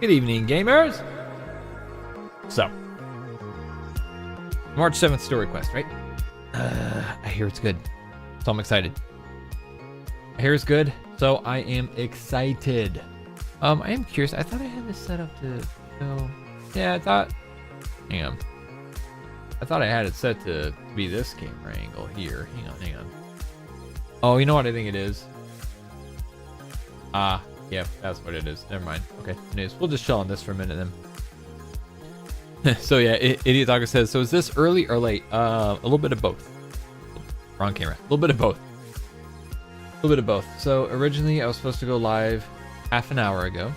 Good evening, gamers. So, March 7th story quest, right? I hear it's good, so I'm excited. I hear it's good, so I am excited. I am curious. I thought I had this set up to go. Yeah, I thought. Hang on. I thought I had it set to be this camera angle here. Hang on. Oh, you know what I think it is? Yeah, that's what it is. Never mind. Okay, anyways, we'll just chill on this for a minute then. So yeah, Idiot Dogger says, so is this early or late? A little bit of both. Wrong camera. A little bit of both. A little bit of both. So originally I was supposed to go live half an hour ago,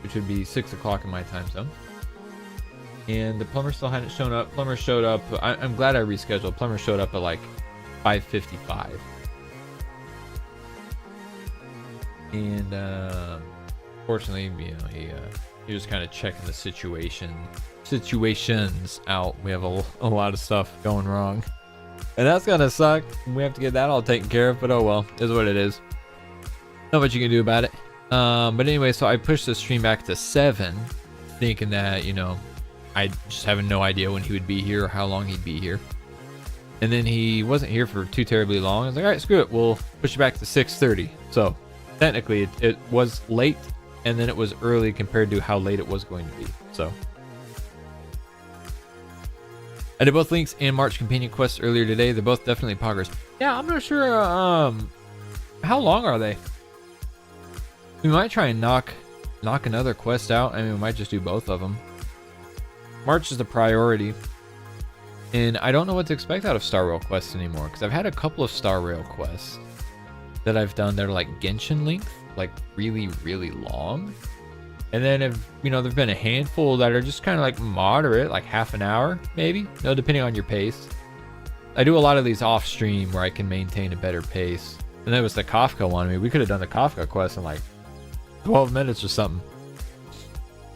which would be 6 o'clock in my time zone. And the plumber still hadn't shown up. Plumber showed up. I'm glad I rescheduled. Plumber showed up at like 5:55. And fortunately, he was kind of checking the situations out. We have a lot of stuff going wrong, and that's gonna suck. We have to get that all taken care of, but oh well, is what it is. Not much you can do about it. But anyway, so I pushed the stream back to 7, thinking that I just having no idea when he would be here or how long he'd be here. And then he wasn't here for too terribly long. I was like, all right, screw it, we'll push it back to 6:30. So technically it was late, and then it was early compared to how late it was going to be. So I did both Links and March companion quests earlier today. They're both definitely poggers. Yeah, I'm not sure how long are they. We might try and knock another quest out. I mean, we might just do both of them. March is the priority, and I don't know what to expect out of Star Rail quests anymore, because I've had a couple of Star Rail quests that I've done that are like Genshin length, like really, really long. And then there've been a handful that are just kind of like moderate, like half an hour, maybe, depending on your pace. I do a lot of these off stream where I can maintain a better pace. And that was the Kafka one. I mean, we could have done the Kafka quest in like 12 minutes or something.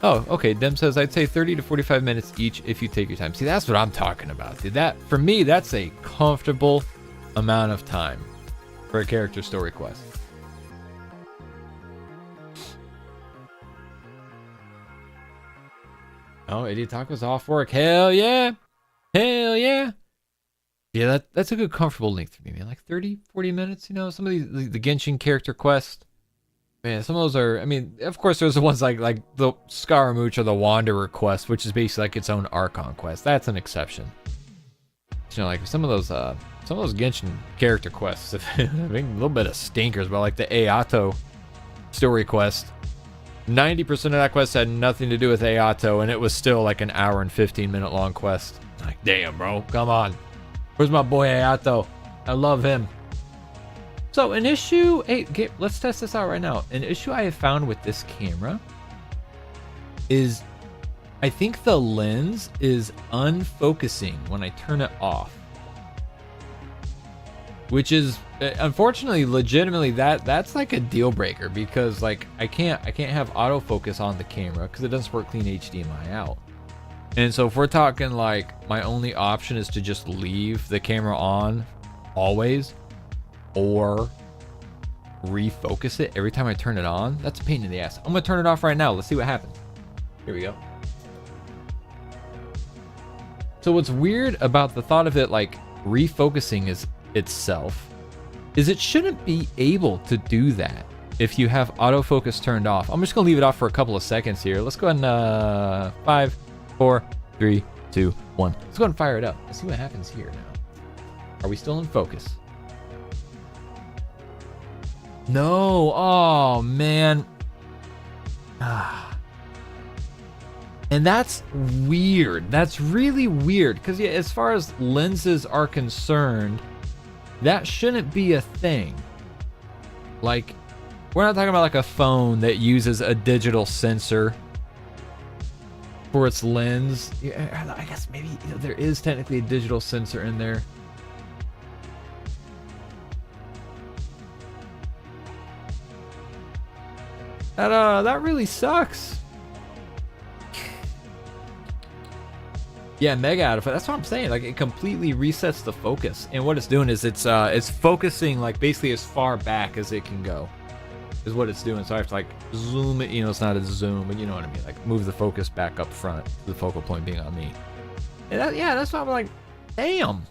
Oh, okay. Dem says, I'd say 30 to 45 minutes each if you take your time. See, that's what I'm talking about, dude. That, for me, that's a comfortable amount of time for a character story quest. Oh, Idiot Taco's off work. Hell yeah. Hell yeah. Yeah, that's a good comfortable length for me, man. Like 30, 40 minutes, some of these, the Genshin character quest. Man, some of those are, I mean, of course there's the ones like the Scaramouche or the Wanderer quest, which is basically like its own Archon quest. That's an exception. Like some of those Genshin character quests, I think a little bit of stinkers, but like the Ayato story quest, 90% of that quest had nothing to do with Ayato, and it was still like an hour and 15-minute long quest. Like, damn, bro, come on. Where's my boy Ayato? I love him. So an issue, let's test this out right now. An issue I have found with this camera is I think the lens is unfocusing when I turn it off. Which is, unfortunately, legitimately, that's like a deal breaker, because like I can't have autofocus on the camera because it doesn't support clean HDMI out. And so if we're talking like my only option is to just leave the camera on always, or refocus it every time I turn it on, that's a pain in the ass. I'm gonna turn it off right now. Let's see what happens. Here we go. So what's weird about the thought of it like refocusing is itself is it shouldn't be able to do that if you have autofocus turned off. I'm just gonna leave it off for a couple of seconds here. Let's go ahead and 5, 4, 3, 2, 1. Let's go ahead and fire it up. Let's see what happens here now. Are we still in focus? No. Oh man. And that's weird. That's really weird, because yeah, as far as lenses are concerned, that shouldn't be a thing. Like, we're not talking about like a phone that uses a digital sensor for its lens. Yeah, I guess maybe there is technically a digital sensor in there. That really sucks. Yeah, mega out of it. That's what I'm saying. Like, it completely resets the focus, and what it's doing is it's focusing like basically as far back as it can go. is what it's doing. So I have to like zoom it, you know, it's not a zoom, but you know what I mean, like move the focus back up front, the focal point being on me. And that, yeah, that's why I'm like, damn.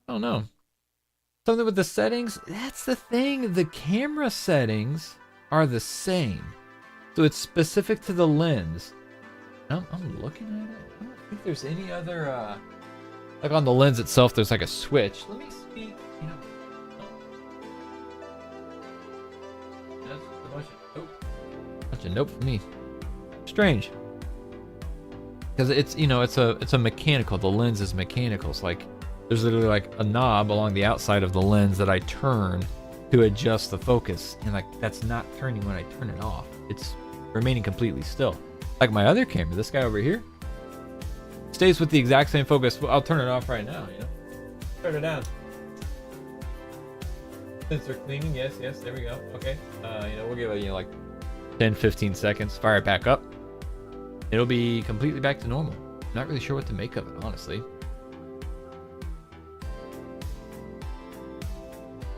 I don't know. Something with the settings, that's the thing. The camera settings are the same. So it's specific to the lens. I'm looking at it. I don't think there's any other, like on the lens itself, there's like a switch. Let me see, you know. That's a bunch of nope. Bunch of nope for me. Strange. Because it's, you know, it's a mechanical, the lens is mechanical. It's like, there's literally like a knob along the outside of the lens that I turn to adjust the focus. And like, that's not turning when I turn it off. It's remaining completely still. Like my other camera, this guy over here, stays with the exact same focus. Well, I'll turn it off right now, you know. Turn it down. Sensor cleaning, yes, there we go. Okay, you know, we'll give it, you know, like 10-15 seconds. Fire it back up. It'll be completely back to normal. Not really sure what to make of it, honestly.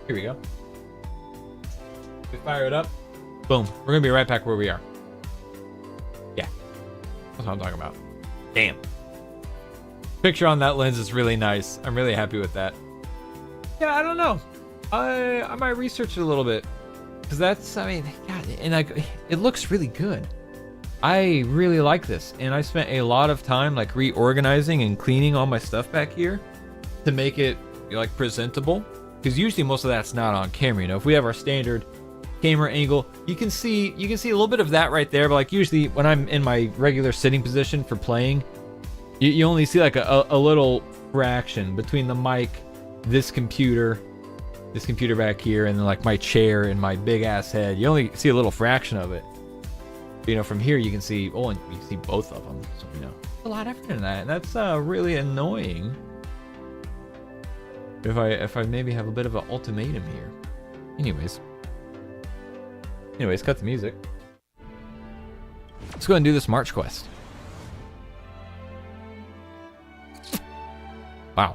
Here we go. We fire it up. Boom. We're gonna be right back where we are. Yeah, that's what I'm talking about. Damn. Picture on that lens is really nice. I'm really happy with that. Yeah, I don't know. I might research it a little bit, because that's, I mean, God, and like, it looks really good. I really like this, and I spent a lot of time like reorganizing and cleaning all my stuff back here to make it, you know, like presentable. Because usually most of that's not on camera. You know, if we have our standard camera angle, you can see a little bit of that right there. But like usually when I'm in my regular sitting position for playing, you only see like a little fraction between the mic, this computer back here, and then like my chair and my big ass head. You only see a little fraction of it. But, you know, from here you can see, oh, and you can see both of them. So, you know, a lot of effort in that. And that's really annoying. If I maybe have a bit of an ultimatum here. Anyways, cut the music. Let's go ahead and do this March quest. Wow.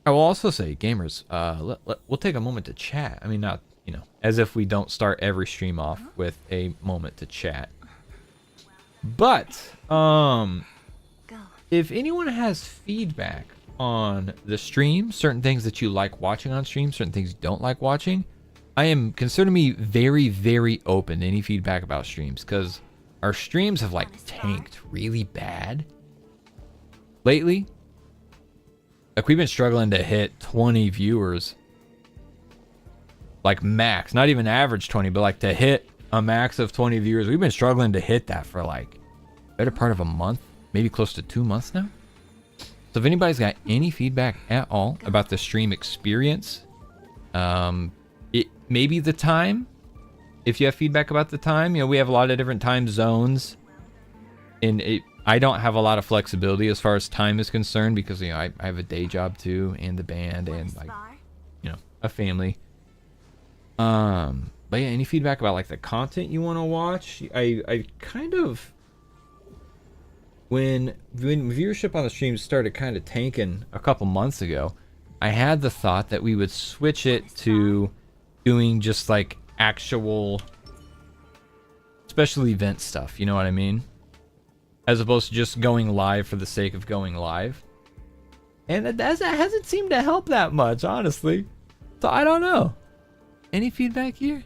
I will also say, gamers, we'll take a moment to chat. I mean, not, you know, as if we don't start every stream off with a moment to chat. But, if anyone has feedback on the stream, certain things that you like watching on stream, certain things you don't like watching, consider me very, very open to any feedback about streams, because our streams have like tanked really bad lately. Like we've been struggling to hit 20 viewers, like max, not even average 20, but like to hit a max of 20 viewers. We've been struggling to hit that for like better part of a month, maybe close to 2 months now. So if anybody's got any feedback at all about the stream experience, it maybe the time. If you have feedback about the time, you know, we have a lot of different time zones, and I don't have a lot of flexibility as far as time is concerned, because, you know, I have a day job too, and the band, and like, you know, a family. But yeah, any feedback about like the content you want to watch? I kind of, when viewership on the stream started kind of tanking a couple months ago, I had the thought that we would switch it to doing just like actual special event stuff, you know what I mean? As opposed to just going live for the sake of going live. And it hasn't seemed to help that much, honestly. So I don't know. Any feedback here?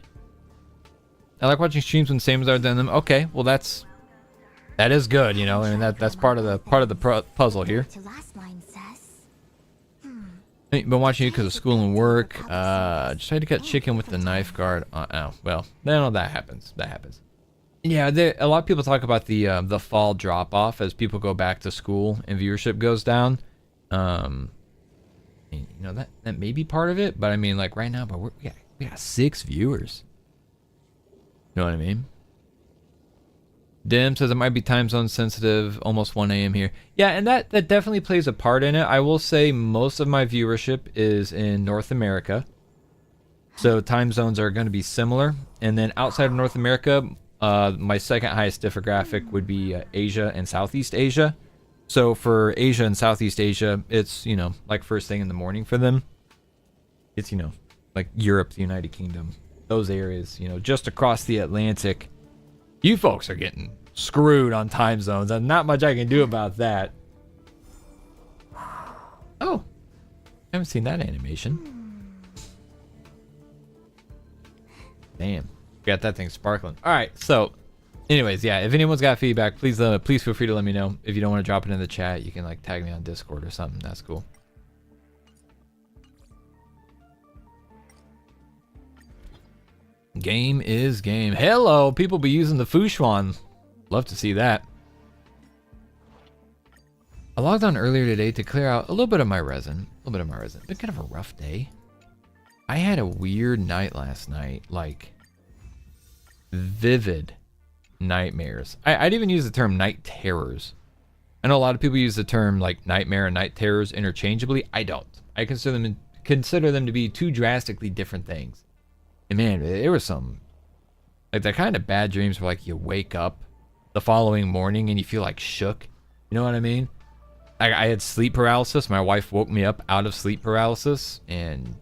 I like watching streams when Samizard done them. Okay, well that is good, you know. I mean that's part of the puzzle here. Been watching you because of school and work. Just tried to cut chicken with the knife guard. Oh well, no, that happens. Yeah, a lot of people talk about the fall drop off as people go back to school and viewership goes down. You know, that may be part of it, but I mean, like right now, but we got 6 viewers. You know what I mean? Dim says it might be time zone sensitive, almost 1 a.m. here. Yeah, and that definitely plays a part in it. I will say most of my viewership is in North America, so time zones are going to be similar. And then outside of North America, my second highest demographic would be Asia and Southeast Asia. So for Asia and Southeast Asia, it's, you know, like first thing in the morning for them. It's, you know, like Europe, the United Kingdom, those areas, you know, just across the Atlantic. You folks are getting screwed on time zones, and not much I can do about that. Oh, I haven't seen that animation. Damn, got that thing sparkling. All right, so anyways, yeah, if anyone's got feedback, please feel free to let me know. If you don't want to drop it in the chat, you can like tag me on Discord or something. That's cool. Game is game. Hello, people be using the Fu Xuan. Love to see that. I logged on earlier today to clear out a little bit of my resin. Been kind of a rough day. I had a weird night last night, like vivid nightmares. I'd even use the term night terrors. I know a lot of people use the term like nightmare and night terrors interchangeably. I don't. I consider them to be two drastically different things. And man, there was some like that kind of bad dreams where like you wake up the following morning and you feel like shook. You know what I mean? I had sleep paralysis. My wife woke me up out of sleep paralysis, and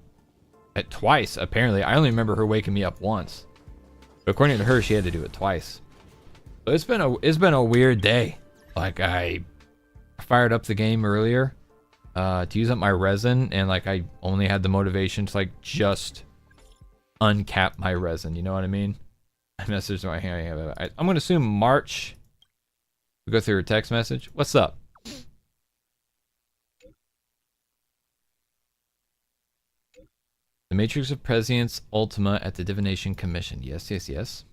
twice apparently. I only remember her waking me up once, but according to her, she had to do it twice. But it's been a weird day. Like I fired up the game earlier to use up my resin, and like I only had the motivation to like just uncap my resin. You know what I mean? I messaged my hand. I'm gonna assume March. We go through her text message. What's up? The Matrix of Prescience Ultima at the Divination Commission. Yes, yes, yes.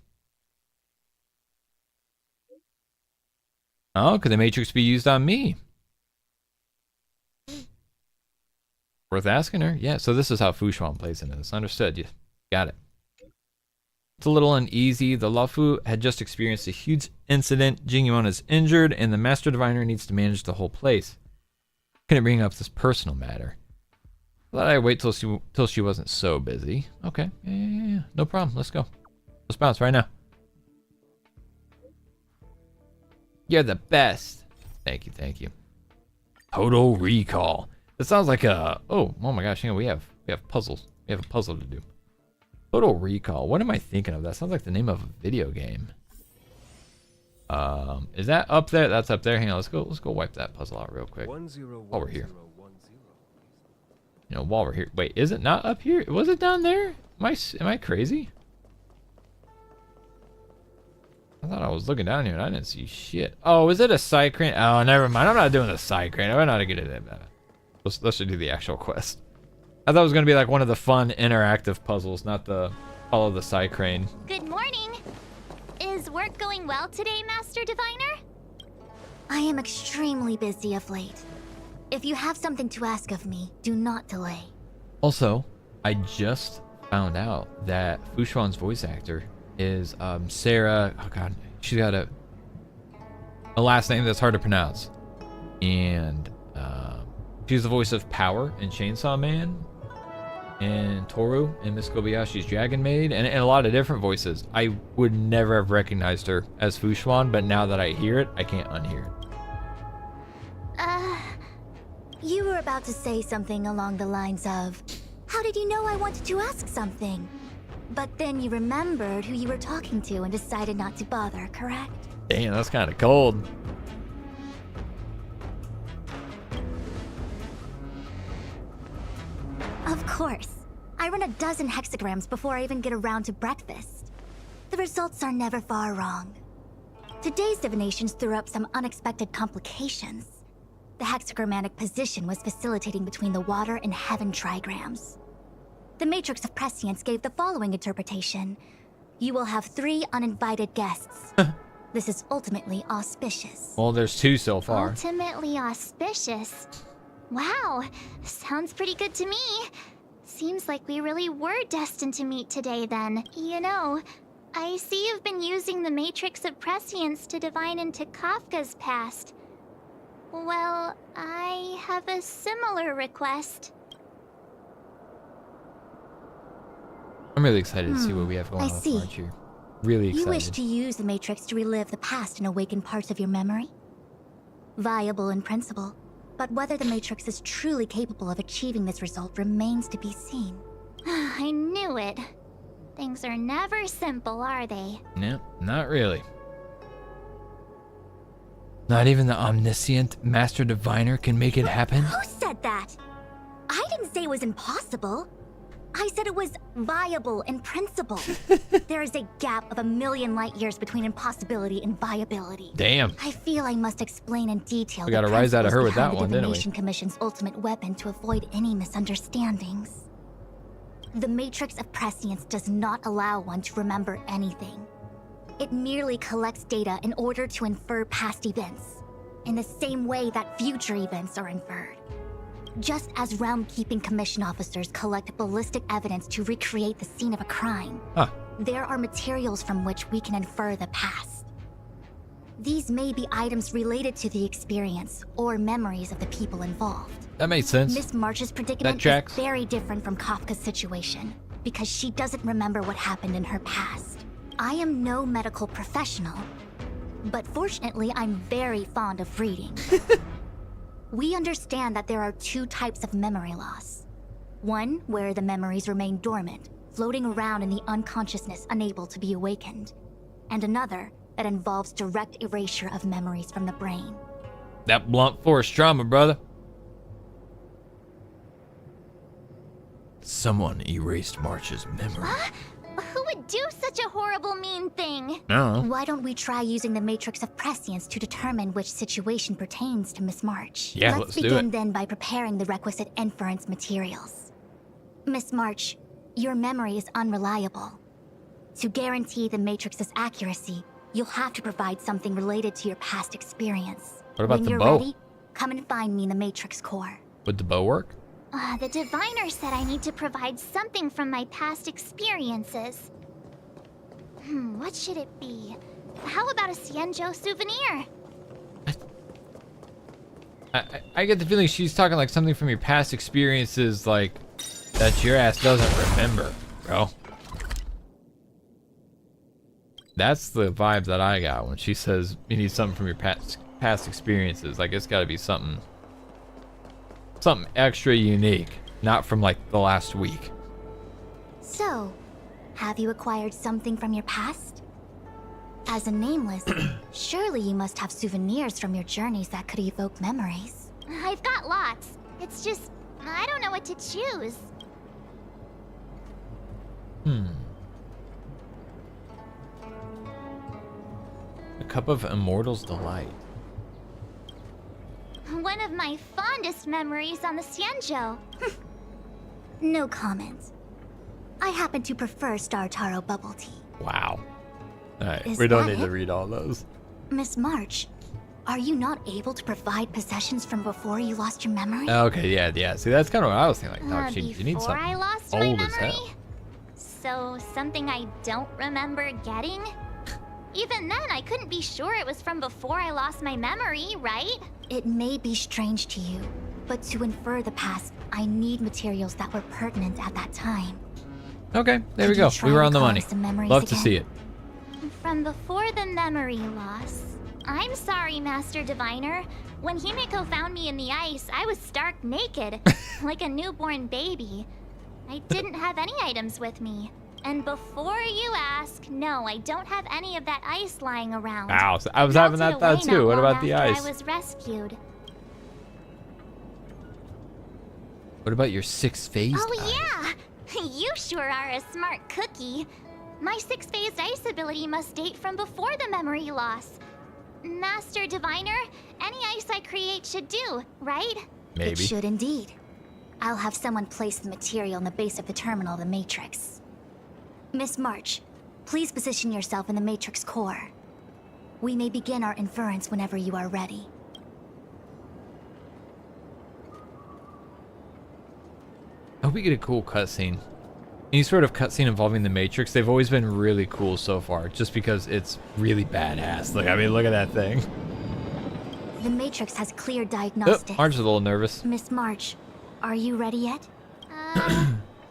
Oh, could the Matrix be used on me? Worth asking her. Yeah, so this is how Fu Xuan plays into this. Understood. You got it. It's a little uneasy. The Luofu had just experienced a huge incident. Jingyuan is injured, and the Master Diviner needs to manage the whole place. Couldn't bring up this personal matter. Thought I'd wait till she wasn't so busy. Okay, yeah. No problem. Let's go. Let's bounce right now. You're the best. Thank you. Total Recall. That sounds like a. Oh my gosh! Hang on, we have puzzles. We have a puzzle to do. Total Recall. What am I thinking of? That sounds like the name of a video game. Is that up there? That's up there. Hang on. Let's go wipe that puzzle out real quick while we're here. You know, while we're here. Wait, is it not up here? Was it down there? Am I crazy? I thought I was looking down here and I didn't see shit. Oh, is it a side crane? Oh, never mind. I'm not doing the side crane. I don't know how to get it in. Let's just do the actual quest. I thought it was going to be like one of the fun interactive puzzles, not the follow the side crane. Good morning. Is work going well today, Master Diviner? I am extremely busy of late. If you have something to ask of me, do not delay. Also, I just found out that Fu Xuan's voice actor is Sarah. Oh god, she's got a last name that's hard to pronounce, and she's the voice of Power in Chainsaw Man, and Toru in Miss Kobayashi's Dragon Maid, and a lot of different voices. I would never have recognized her as Fu Xuan, but now that I hear it, I can't unhear it. You were about to say something along the lines of, how did you know I wanted to ask something? But then you remembered who you were talking to and decided not to bother, correct? Damn, that's kind of cold. Of course. I run a dozen hexagrams before I even get around to breakfast. The results are never far wrong. Today's divinations threw up some unexpected complications. The hexagrammatic position was facilitating between the water and heaven trigrams. The Matrix of Prescience gave the following interpretation. You will have 3 uninvited guests. This is ultimately auspicious. Well, there's 2 so far. Ultimately auspicious? Wow, sounds pretty good to me. Seems like we really were destined to meet today then. You know, I see you've been using the Matrix of Prescience to divine into Kafka's past. Well, I have a similar request. I'm really excited to see what we have going on with March here. Really excited. You wish to use the Matrix to relive the past and awaken parts of your memory? Viable in principle, but whether the Matrix is truly capable of achieving this result remains to be seen. I knew it. Things are never simple, are they? No, not really. Not even the omniscient master diviner can make it happen? Who said that? I didn't say it was impossible. I said it was viable in principle. There is a gap of 1,000,000 light years between impossibility and viability. Damn. I feel I must explain in detail. We got a rise out of her with that one, didn't we? The Divination Commission's ultimate weapon to avoid any misunderstandings. The Matrix of Prescience does not allow one to remember anything. It merely collects data in order to infer past events, in the same way that future events are inferred. Just as Realm-Keeping Commission officers collect ballistic evidence to recreate the scene of a crime, there are materials from which we can infer the past. These may be items related to the experience or memories of the people involved. That makes sense. Miss March's predicament That tracks. is very different from Kafka's situation, because she doesn't remember what happened in her past. I am no medical professional, but fortunately I'm very fond of reading. We understand that there are 2 types of memory loss. One where the memories remain dormant, floating around in the unconsciousness unable to be awakened. And another that involves direct erasure of memories from the brain. That blunt force trauma, brother. Someone erased March's memory. Who would do such a horrible, mean thing? No. Why don't we try using the Matrix of Prescience to determine which situation pertains to Miss March? Yeah, let's do begin it. then by preparing the requisite inference materials. Miss March, your memory is unreliable. To guarantee the Matrix's accuracy, you'll have to provide something related to your past experience. What about when the you're bow? ready, come and find me in the Matrix core. Would the bow work? The diviner said I need to provide something from my past experiences. What should it be? How about a Xianzhou souvenir? I get the feeling she's talking like something from your past experiences, like that your ass doesn't remember, bro. That's the vibe that I got when she says you need something from your past experiences. Like it's got to be something extra unique, not from like the last week. So, have you acquired something from your past? As a nameless, surely you must have souvenirs from your journeys that could evoke memories. I've got lots. It's just, I don't know what to choose. A cup of Immortal's Delight. One of my fondest memories on the Xianzhou. No comment. I happen to prefer Star Taro bubble tea. Wow. Alright, Is we don't that need to it? read all those. Miss March, are you not able to provide possessions from before you lost your memory? Okay, yeah. See, that's kind of what I was thinking. Like, no, you need Before something I lost my old as memory? hell. So, something I don't remember getting? Even then, I couldn't be sure it was from before I lost my memory, right? It may be strange to you, but to infer the past, I need materials that were pertinent at that time. Okay, there we Could you go. try We were on the recalling money. some memories Love to again? see it. From before the memory loss. I'm sorry, Master Diviner. When Himeko found me in the ice, I was stark naked, like a newborn baby. I didn't have any items with me. And before you ask, no, I don't have any of that ice lying around. Wow, so I was having that thought too. What about the ice? I was rescued. What about your six-phased Oh ice? yeah! You sure are a smart cookie. My six-phased ice ability must date from before the memory loss. Master Diviner, any ice I create should do, right? Maybe. It should indeed. I'll have someone place the material in the base of the terminal of the Matrix. Miss March, please position yourself in the Matrix core. We may begin our inference whenever you are ready. I hope we get a cool cutscene. Any sort of cutscene involving the Matrix, they've always been really cool so far, just because it's really badass. Like, I mean, look at that thing. The Matrix has clear Oh, diagnostics. Marge is a little nervous. Miss March, are you ready yet?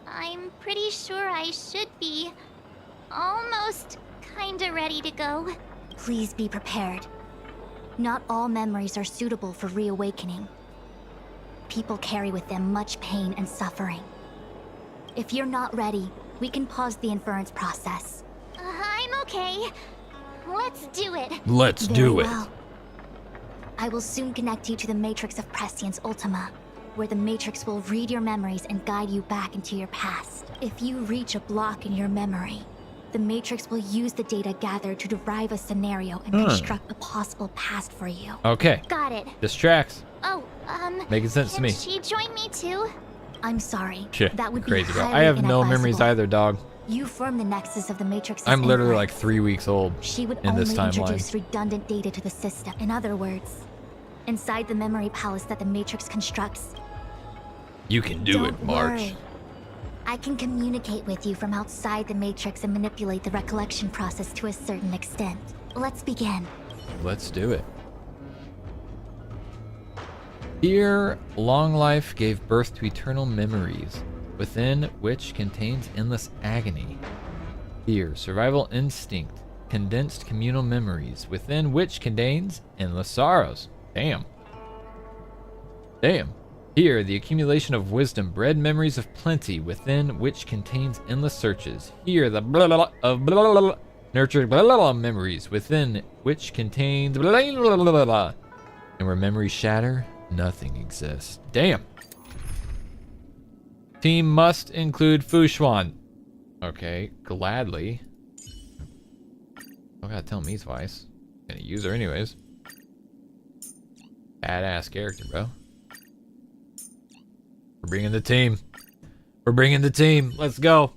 I'm pretty sure I should be almost kinda ready to go. Please be prepared. Not all memories are suitable for reawakening. People carry with them much pain and suffering. If you're not ready, we can pause the inference process. I'm okay. Let's do it. Let's Very do it. well. I will soon connect you to the Matrix of Prescience Ultima, where the Matrix will read your memories and guide you back into your past. If you reach a block in your memory, the Matrix will use the data gathered to derive a scenario and construct a possible past for you. Okay. Got it. This tracks. Oh, Making sense to me. Can she join me too? I'm sorry. Shit. That would Crazy, be bro. highly I have no memories inadvisable. either, dog. You form the nexus of the Matrix. I'm literally like 3 weeks old She would in only this timeline. introduce redundant data to the system. In other words, inside the memory palace that the Matrix constructs. You can do it, Don't March. worry. I can communicate with you from outside the Matrix and manipulate the recollection process to a certain extent. Let's begin. Let's do it. Here, long life gave birth to eternal memories, within which contains endless agony. Here, survival instinct, condensed communal memories, within which contains endless sorrows. Damn. Damn. Here, the accumulation of wisdom bred memories of plenty, within which contains endless searches. Here, the blah blah blah of blah blah blah nurtured blah blah blah memories, within which contains blah blah blah blah. And where memories shatter, nothing exists. Damn. Team must include Fu Xuan. Okay, gladly. Don't gotta tell me twice. Gonna use her anyways. Badass character, bro. We're bringing the team. We're bringing the team. Let's go.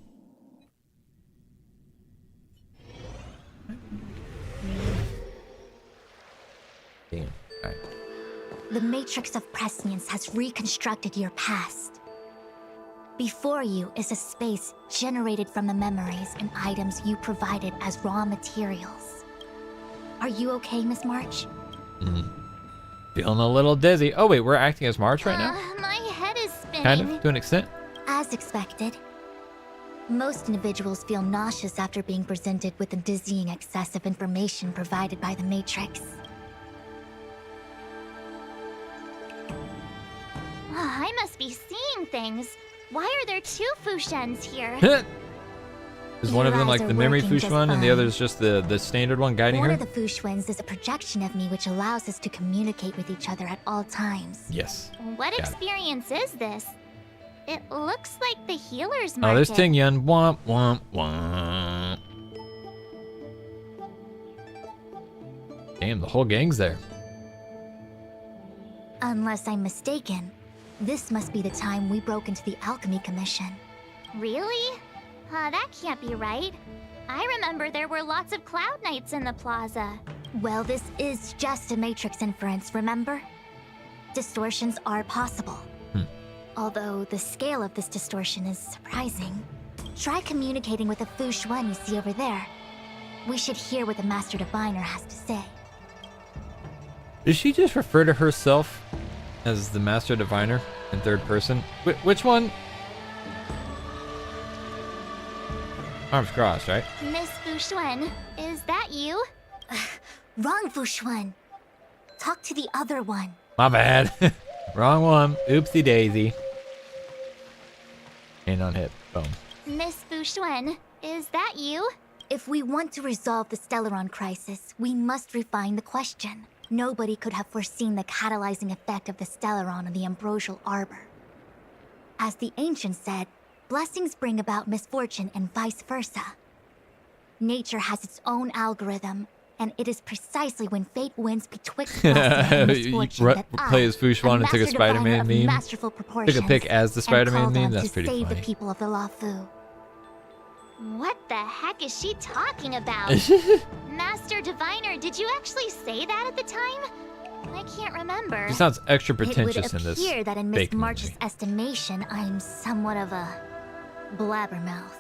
Damn. Alright. The Matrix of Prescience has reconstructed your past. Before you is a space generated from the memories and items you provided as raw materials. Are you okay, Miss March? Feeling a little dizzy. Oh wait, we're acting as March right now? My head is spinning. Kind of, to an extent. As expected. Most individuals feel nauseous after being presented with the dizzying excess of information provided by the Matrix. I must be seeing things. Why are there two Fu Xuans here? Is one of them like the memory Fu Xuan and the other is just the standard one guiding One her? of the Fu Xuans is a projection of me which allows us to communicate with each other at all times. Yes. What Got it. experience is this? It looks like the healer's market. Oh, there's Ting Yun. Womp, womp, womp. Damn, the whole gang's there. Unless I'm mistaken, this must be the time we broke into the Alchemy Commission. Really? That can't be right. I remember there were lots of Cloud Knights in the plaza. Well, this is just a Matrix inference, remember? Distortions are possible. Although the scale of this distortion is surprising. Try communicating with the Fu Xuan you see over there. We should hear what the Master Diviner has to say. Did she just refer to herself as the Master Diviner in third person? Which one? Arms crossed, right? Miss Fu Xuan, is that you? Wrong, Fu Xuan. Talk to the other one. My bad. Wrong one. Oopsie daisy. Hand on hip. Boom. Miss Fu Xuan, is that you? If we want to resolve the Stellaron crisis, we must refine the question. Nobody could have foreseen the catalyzing effect of the Stellaron on the Ambrosial Arbor. As the ancients said, blessings bring about misfortune and vice versa. Nature has its own algorithm, and it is precisely when fate wins betwixt blessing and misfortune that I, play as Fu Xuan and took a Master Diviner Spider-Man of meme. masterful proportions, Took a pic as the am Spider-Man called meme. on That's to pretty save funny. the people of the Luofu. What the heck is she talking about? Master Diviner, did you actually say that at the time? I can't remember. She sounds extra It would pretentious in this appear that in Miss fake March's movie. estimation, I'm somewhat of a blabbermouth.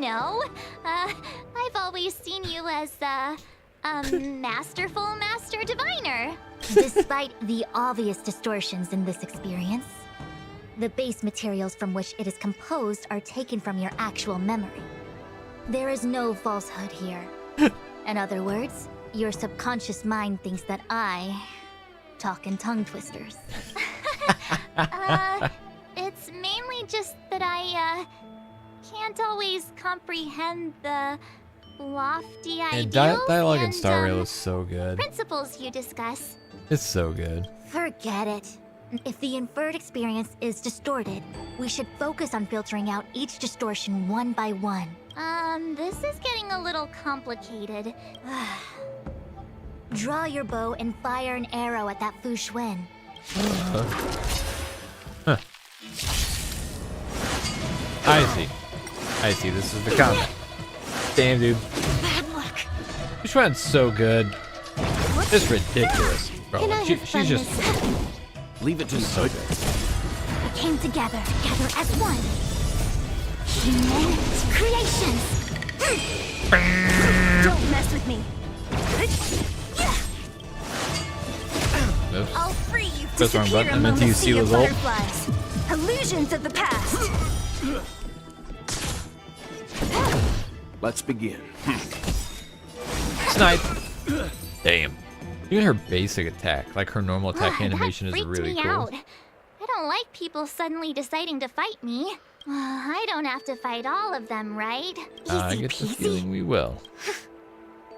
No. I've always seen you as, masterful Master Diviner. Despite the obvious distortions in this experience, the base materials from which it is composed are taken from your actual memory. There is no falsehood here. In other words, your subconscious mind thinks that I talk in tongue twisters. It's mainly just that I can't always comprehend the lofty And ideals dialogue in and, Star Rail is so good. principles you discuss. It's so good. Forget it. If the inferred experience is distorted, we should focus on filtering out each distortion one by one. This is getting a little complicated. Draw your bow and fire an arrow at that Fu Xuan. Huh. I see. This is the comment. Damn, dude. Bad luck. Fu Xuan's so good. It's ridiculous, bro. She's just Leave it to me. so good. We came together as one. Humanity creations. Don't mess with me. Oops. I'll free you. Press wrong button. I meant to use Sela's ult. Illusions of the past. Let's begin. Snipe. Damn. Even her basic attack, like her normal attack animation, that is freaked really me cool. out. I don't like people suddenly deciding to fight me. I don't have to fight all of them, right? I Easy get the peasy. feeling we will.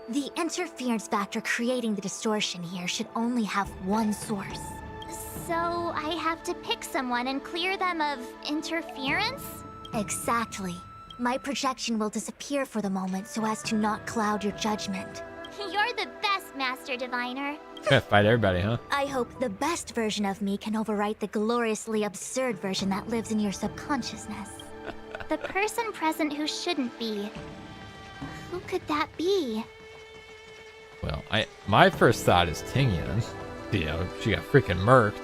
The interference factor creating the distortion here should only have one source. So I have to pick someone and clear them of interference? Exactly. My projection will disappear for the moment so as to not cloud your judgment. You're the best, Master Diviner. Yeah, fight everybody, huh? I hope the best version of me can overwrite the gloriously absurd version that lives in your subconsciousness. The person present who shouldn't be. Who could that be? Well, my first thought is Tingyan. You know, she got freaking murked.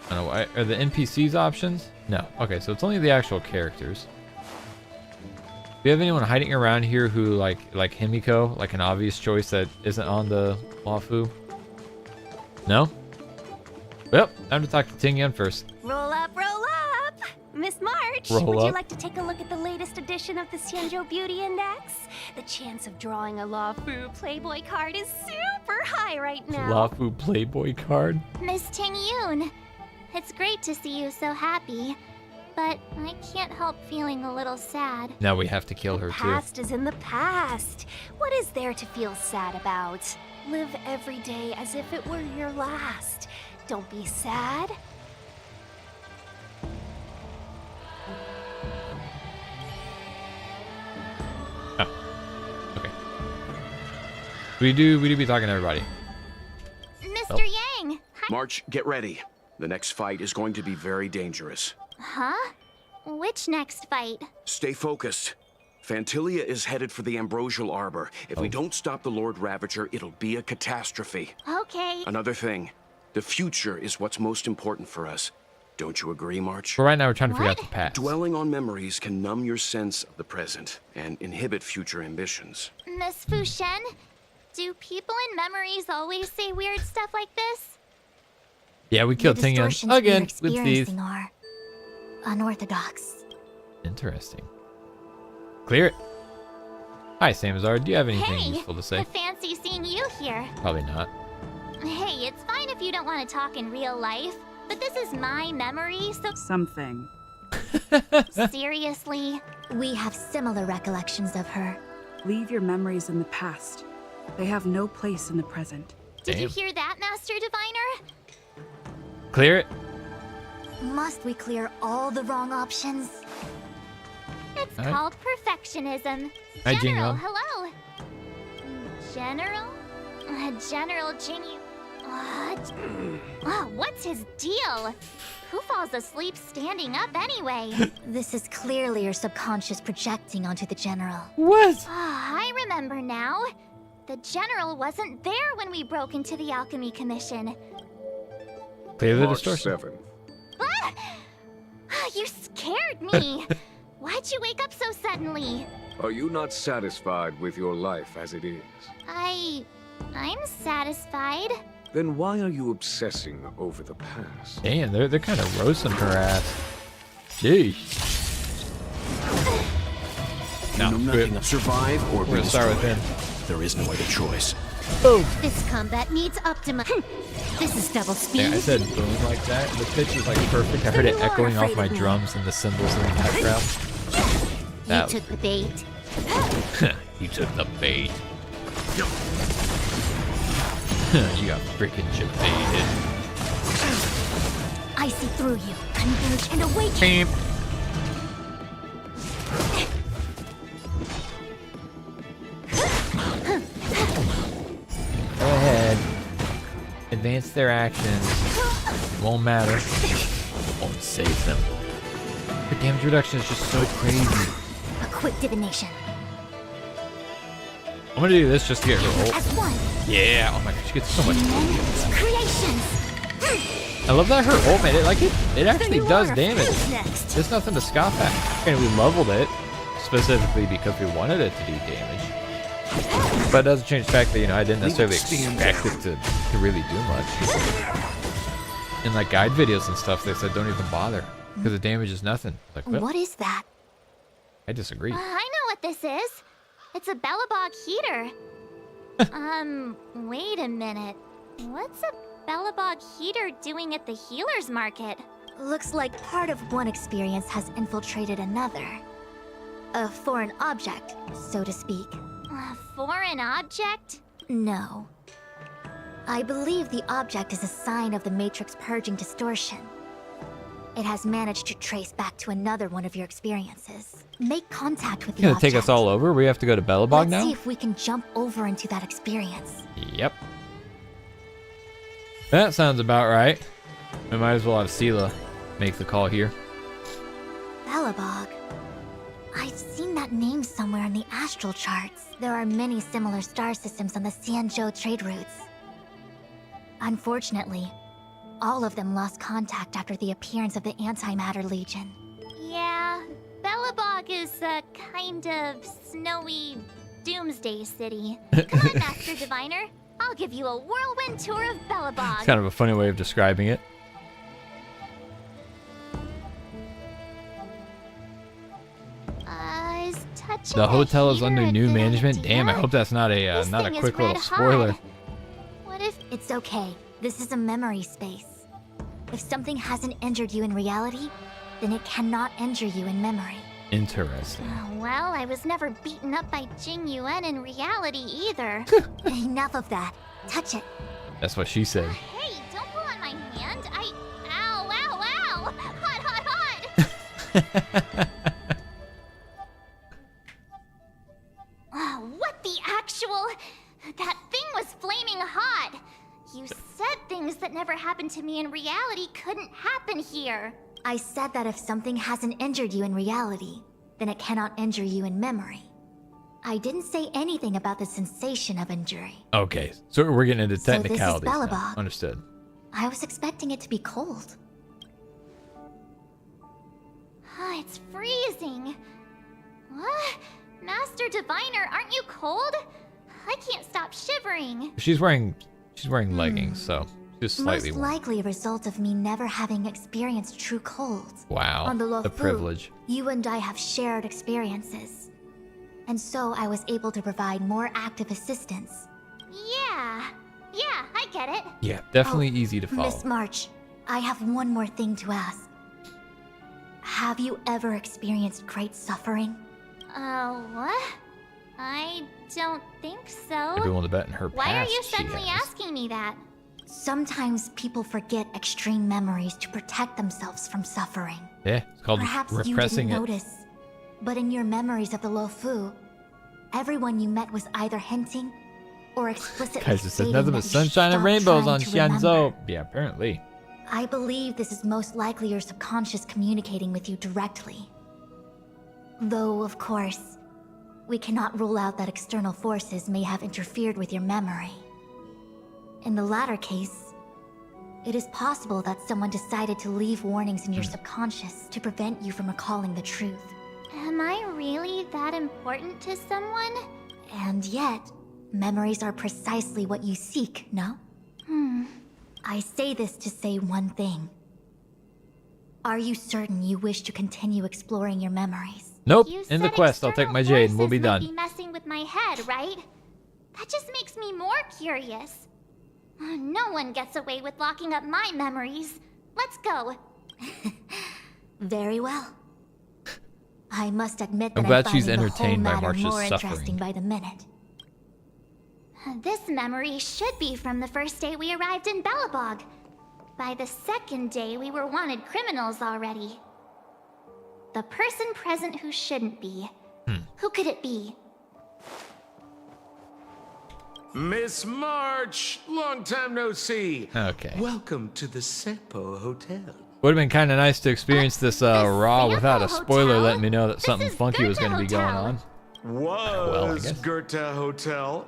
I don't know. Are the NPCs options? No. Okay, so it's only the actual characters. Do you have anyone hiding around here who like Himiko, like an obvious choice that isn't on the Wafu? No? Well, time to talk to Tingyan first. Roll up, roll up! Miss March, Roll would up. you like to take a look at the latest edition of the Xianzhou Beauty Index? The chance of drawing a Lafu Playboy card is super high right now. Wafu Playboy card? Miss Ting Yun. It's great to see you so happy, but I can't help feeling a little sad. Now we have to kill The her too. past is in the past. What is there to feel sad about? Live every day as if it were your last. Don't be sad. Okay. We do be talking to everybody. Mr. Yang! Hi. March, get ready. The next fight is going to be very dangerous. Huh? Which next fight? Stay focused. Fantilia is headed for the Ambrosial Arbor. If we don't stop the Lord Ravager, it'll be a catastrophe. Okay. Another thing, the future is what's most important for us. Don't you agree, March? But right now we're trying to figure out What? the past. Dwelling on memories can numb your sense of the present and inhibit future ambitions. Miss Fu Xuan, do people in memories always say weird stuff like this? Yeah, we killed The Tingyan distortions again we're with these. experiencing are unorthodox. Interesting. Clear it. Hi, Samizard. Do you have anything Hey, useful to say? I fancy seeing you here. Probably not. Hey, it's fine if you don't want to talk in real life, but this is my memory, so Something. seriously? We have similar recollections of her. Leave your memories in the past. They have no place in the present. Did you Damn. hear that, Master Diviner? Clear it. Must we clear all the wrong options? It's Alright. called perfectionism. Hi, General, Jingyun. hello. General? General Jingy. What's his deal? Who falls asleep standing up anyway? This is clearly your subconscious projecting onto the general. What? I remember now. The general wasn't there when we broke into the Alchemy Commission. Clear the March distortion. 7th. You scared me. Why'd you wake up so suddenly? Are you not satisfied with your life as it is? I'm satisfied. Then why are you obsessing over the past? Damn, they're kind of roasting her ass. Jeez. You know No, nothing of survive or we're be gonna start with destroyed. him. There is no other choice. This combat needs optima. This is double speed. Yeah, I said boom like that. The pitch was like perfect. I heard it echoing off my drums and the cymbals in the background. You took the bait. You took the bait. You got freaking baited. I see through you. Converge and awaken. Beep. Go ahead. Advance their actions. Won't matter. Won't save them. The damage reduction is just so crazy. A quick divination. I'm gonna do this just to get her ult. As one. Yeah. Oh my gosh, she gets so much. Creations. I love that her ult, man. It actually does damage. Next. There's nothing to scoff at. And we leveled it specifically because we wanted it to do damage. But it doesn't change the fact that, you know, I didn't necessarily expect it to really do much. In like guide videos and stuff, they said don't even bother because the damage is nothing. Like, well, What is that? I disagree. I know what this is. It's a Bellabog heater. Wait a minute. What's a Bellabog heater doing at the healer's market? Looks like part of one experience has infiltrated another. A foreign object, so to speak. A foreign object? No. I believe the object is a sign of the Matrix purging distortion. It has managed to trace back to another one of your experiences. Make contact with the Gonna object. take us all over? We have to go to Bellabog Let's now? see if we can jump over into that experience. Yep. That sounds about right. We might as well have Sela make the call here. Bellabog. I've seen that name somewhere in the astral charts. There are many similar star systems on the Xianzhou trade routes. Unfortunately, all of them lost contact after the appearance of the Antimatter Legion. Yeah, Bellabog is a kind of snowy doomsday city. Come on, Master Diviner. I'll give you a whirlwind tour of Bellabog. It's kind of a funny way of describing it. Is touching The hotel is heater under a new good management. idea? Damn, I hope that's not a This not a thing is quick little red spoiler. hot. What if It's okay. This is a memory space. If something hasn't injured you in reality, then it cannot injure you in memory. Interesting. well, I was never beaten up by Jing Yuan in reality either. Enough of that. Touch it. That's what she said. Hey, don't pull on my hand. Ow, ow, ow! Hot, hot, hot! What the actual? That thing was flaming hot. You said things that never happened to me in reality couldn't happen here. I said that if something hasn't injured you in reality, then it cannot injure you in memory. I didn't say anything about the sensation of injury. Okay, so we're getting into So this is technicalities now. Bellabog. Understood. I was expecting it to be cold. It's freezing. What? Master Diviner, aren't you cold? I can't stop shivering. She's wearing leggings, so just slightly Most warm. likely a result of me never having experienced true cold. Wow, On the the Fu, privilege. you and I have shared experiences. And so I was able to provide more active assistance. Yeah, I get it. Yeah, definitely Oh, easy to follow. Miss March, I have one more thing to ask. Have you ever experienced great suffering? What? I don't think so. Everyone to bet in her Why past. are you she suddenly has. asking me that? Sometimes people forget extreme memories to protect themselves from suffering. Yeah, it's called Perhaps you repressing didn't it. notice, but in your memories of the Fu, everyone you met was either hinting or explicitly Guys, it said stating nothing that but you sunshine and stop rainbows trying on to remember. Xianzhou. Yeah, apparently. I believe this is most likely your subconscious communicating with you directly. Though, of course, we cannot rule out that external forces may have interfered with your memory. In the latter case, it is possible that someone decided to leave warnings in your subconscious to prevent you from recalling the truth. Am I really that important to someone? And yet, memories are precisely what you seek, no? I say this to say one thing. Are you certain you wish to continue exploring your memories? Nope. You In the said quest, I'll take my external jade and we'll be forces might done. Be messing with my head, right? That just makes me more curious. No one gets away with locking up my memories. Let's go. Very well. I must admit that I'm glad I'm she's finding the whole entertained by matter March's more suffering. interesting by the minute. This memory should be from the first day we arrived in Belobog. By the second day, we were wanted criminals already. The person present who shouldn't be. Who could it be? Miss March, long time no see. Okay. Welcome to the Sampo Hotel. Would have been kind of nice to experience this raw Sampo without a spoiler Hotel? letting me know that This something is funky was going to be Goethe going Hotel. on. I Was guess. Goethe Hotel.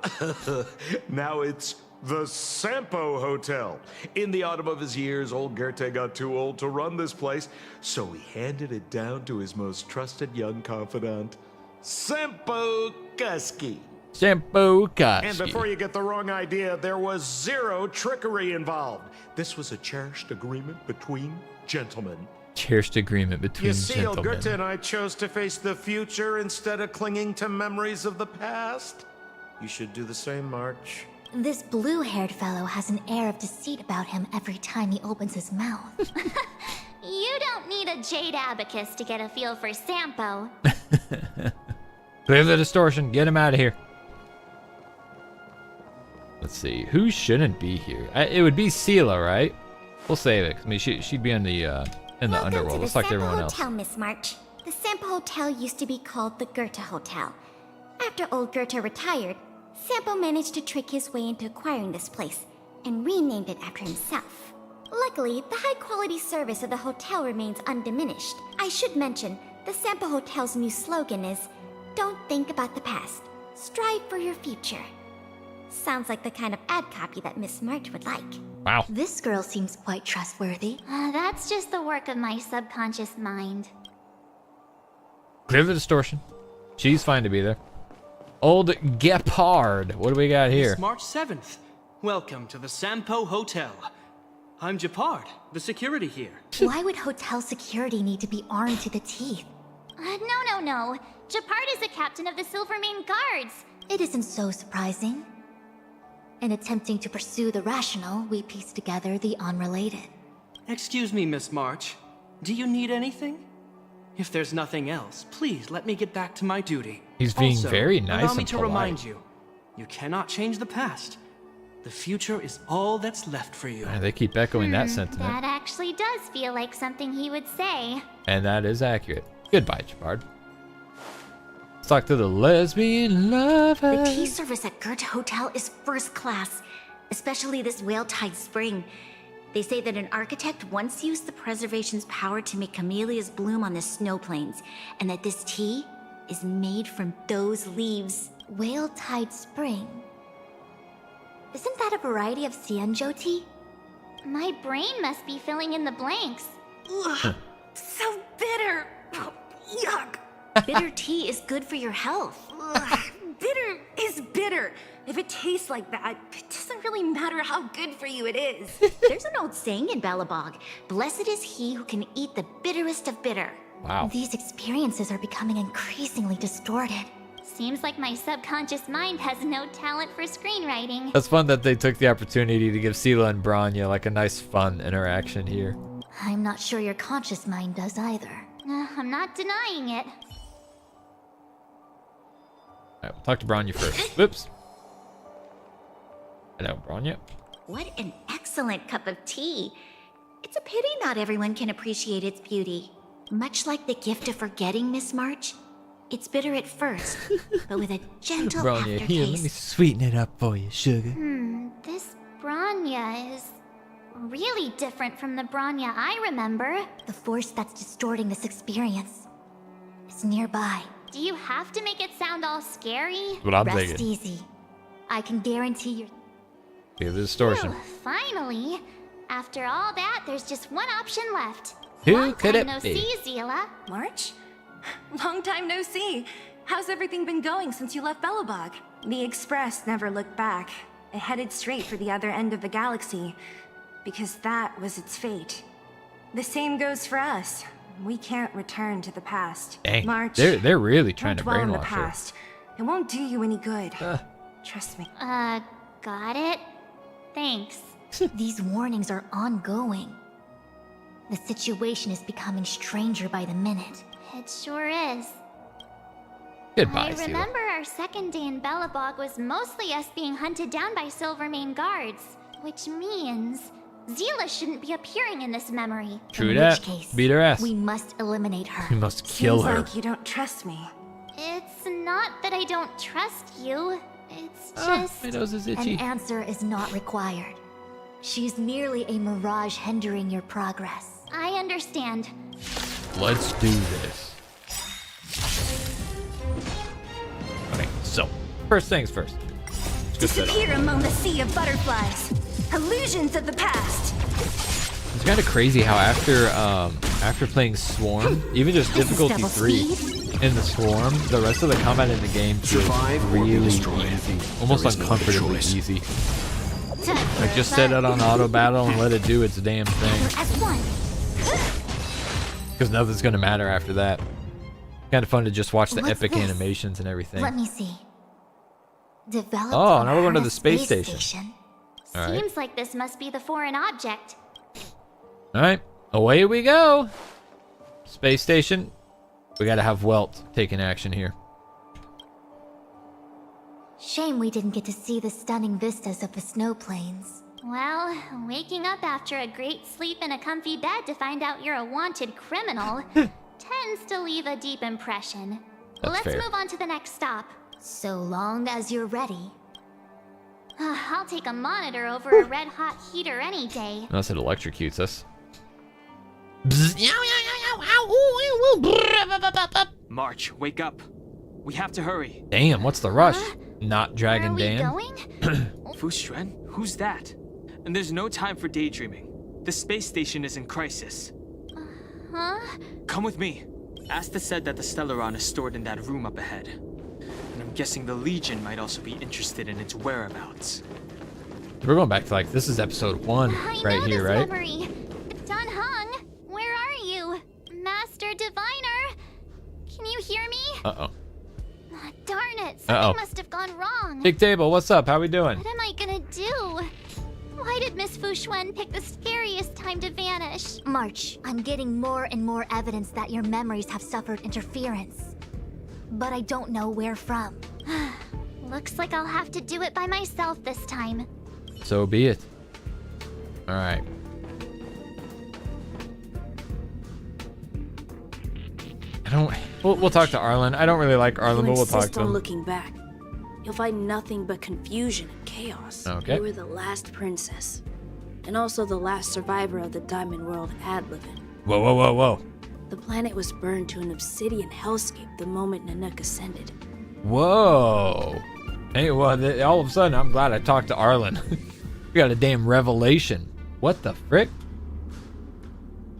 Now it's the Sampo Hotel. In the autumn of his years, old Goethe got too old to run this place, so he handed it down to his most trusted young confidant, Sampo Kuski. Shampoo And Koski. before you get the wrong idea, there was zero trickery involved. This was a cherished agreement between gentlemen. Cherished agreement between You see, old gentlemen. Goethe and I chose to face the future instead of clinging to memories of the past. You should do the same, March. This blue-haired fellow has an air of deceit about him every time he opens his mouth. You don't need a jade abacus to get a feel for Sampo. Clear the distortion. Get him out of here. Let's see. Who shouldn't be here? It would be Sela, right? We'll save it. I mean, she'd be in the underworld, just like everyone else. Hotel, Miss March. The Sampo Hotel used to be called the Goethe Hotel. After old Goethe retired, Sampo managed to trick his way into acquiring this place and renamed it after himself. Luckily, the high-quality service of the hotel remains undiminished. I should mention, the Sampo Hotel's new slogan is, "Don't think about the past. Strive for your future." Sounds like the kind of ad copy that Miss March would like. Wow. This girl seems quite trustworthy. That's just the work of my subconscious mind. Clear the distortion. She's fine to be there. Old Gepard. What do we got here? It's March 7th. Welcome to the Sampo Hotel. I'm Gepard, the security here. Why would hotel security need to be armed to the teeth? No. Gepard is the captain of the Silvermane Guards. It isn't so surprising. In attempting to pursue the rational, we piece together the unrelated. Excuse me, Miss March. Do you need anything? If there's nothing else, please let me get back to my duty. He's being Also, very nice allow me and to polite. remind you, you cannot change the past. The future is all that's left for you. They keep echoing that sentiment. That actually does feel like something he would say. And that is accurate. Goodbye, Gepard. Let's talk to the lesbian lover. The tea service at Goethe Hotel is first class, especially this Whale-Tide Spring. They say that an architect once used the preservation's power to make camellias bloom on the snow plains, and that this tea is made from those leaves. Whale-Tide Spring. Isn't that a variety of Xianzhou tea? My brain must be filling in the blanks. Ugh, so bitter. Yuck. Bitter tea is good for your health. Ugh. Bitter is bitter. If it tastes like that, it doesn't really matter how good for you it is. There's an old saying in Belobog, blessed is he who can eat the bitterest of bitter. Wow. These experiences are becoming increasingly distorted. Seems like my subconscious mind has no talent for screenwriting. That's fun that they took the opportunity to give Sela and Branya like a nice fun interaction here. I'm not sure your conscious mind does either. I'm not denying it. Alright, we'll talk to Branya first. Whoops. Hello, Branya. What an excellent cup of tea. It's a pity not everyone can appreciate its beauty. Much like the gift of forgetting, Miss March, it's bitter at first, but with a gentle Branya, aftertaste. here, let me sweeten it up for you, sugar. This Branya is really different from the Branya I remember. The force that's distorting this experience is nearby. Do you have to make it sound all scary? What I'm Rest thinking. easy. I can guarantee you're... Hear the distortion. Phew, finally. After all that, there's just one option left. Who Long could time it no be? see, Zila. March? Long time no see. How's everything been going since you left Belobog? The Express never looked back. It headed straight for the other end of the galaxy, because that was its fate. The same goes for us. We can't return to the past. Dang, March, they're really trying don't to dwell on the brainwash her. past. It won't do you any good. Trust me. Got it? Thanks. These warnings are ongoing. The situation is becoming stranger by the minute. It sure is. Goodbye, I Sela. remember our second day in Belobog was mostly us being hunted down by Silvermane guards, which means Zila shouldn't be appearing in this memory. True In that. which case, Beat her ass. we must eliminate her. We must kill Seems her. like you don't trust me. It's not that I don't trust you. It's Ah, just... my nose is itchy. An answer is not required. She's merely a mirage hindering your progress. I understand. Let's do this. Okay, so first things first. Let's go set up. Disappear among the sea of butterflies. Illusions of the past. It's kind of crazy how after playing Swarm, even just This is difficulty double 3 speed? in the Swarm, the rest of the combat in the game feels Survive or be really destroyed. easy, almost There is no other uncomfortably choice. easy. Like just set it on auto battle and let it do its damn thing, As one. because nothing's gonna matter after that. Kind of fun to just watch the What's epic this? animations and everything. Let me see. Developed Oh, on now we're going to the Harness space station. All right. Seems like this must be the foreign object. All right, away we go. Space station. We gotta have Welt taking action here. Shame we didn't get to see the stunning vistas of the snow plains. Well, waking up after a great sleep in a comfy bed to find out you're a wanted criminal tends to leave a deep impression. That's Let's fair. move on to the next stop. So long as you're ready. I'll take a monitor over a red-hot heater any day. Unless it electrocutes us. March, wake up. We have to hurry. Damn, what's the rush? Not Dragon Are we Dan. going? Fu Xuan? Who's that? And there's no time for daydreaming. The space station is in crisis. Huh? Come with me. Asta said that the Stellaron is stored in that room up ahead. And I'm guessing the Legion might also be interested in its whereabouts. We're going back to like, this is episode 1 I right know here, this right? memory. Dun Hung, where are you? Master Diviner? Can you hear me? Uh-oh. Ah, darn it, Uh-oh. something must have gone wrong. Big Table, what's up? How we doing? What am I gonna do? Why did Miss Fu Xuan pick the scariest time to vanish? March, I'm getting more and more evidence that your memories have suffered interference. But I don't know where from. Looks like I'll have to do it by myself this time. So be it. All right. We'll talk to Arlen. I don't really like Arlen, but You we'll talk insist to on him. looking back. You'll find nothing but confusion and chaos. Okay. You were the last princess, and also the last survivor of the Diamond World Adlevin. Whoa, whoa, whoa, whoa. The planet was burned to an obsidian hellscape the moment Nanook ascended. Whoa. Hey, well, all of a sudden, I'm glad I talked to Arlen. We got a damn revelation. What the frick?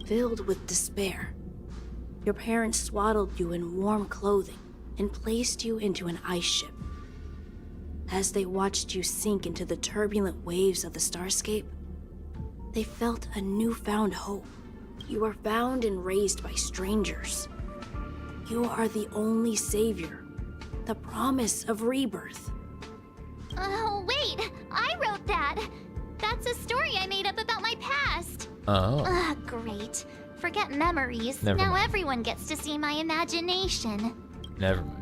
Filled with despair, your parents swaddled you in warm clothing and placed you into an ice ship. As they watched you sink into the turbulent waves of the starscape, they felt a newfound hope. You were found and raised by strangers. You are the only savior, the promise of rebirth. Oh, wait! I wrote that! That's a story I made up about my past! Oh. Ugh, great. Forget memories. Never now mind. everyone gets to see my imagination. Never mind.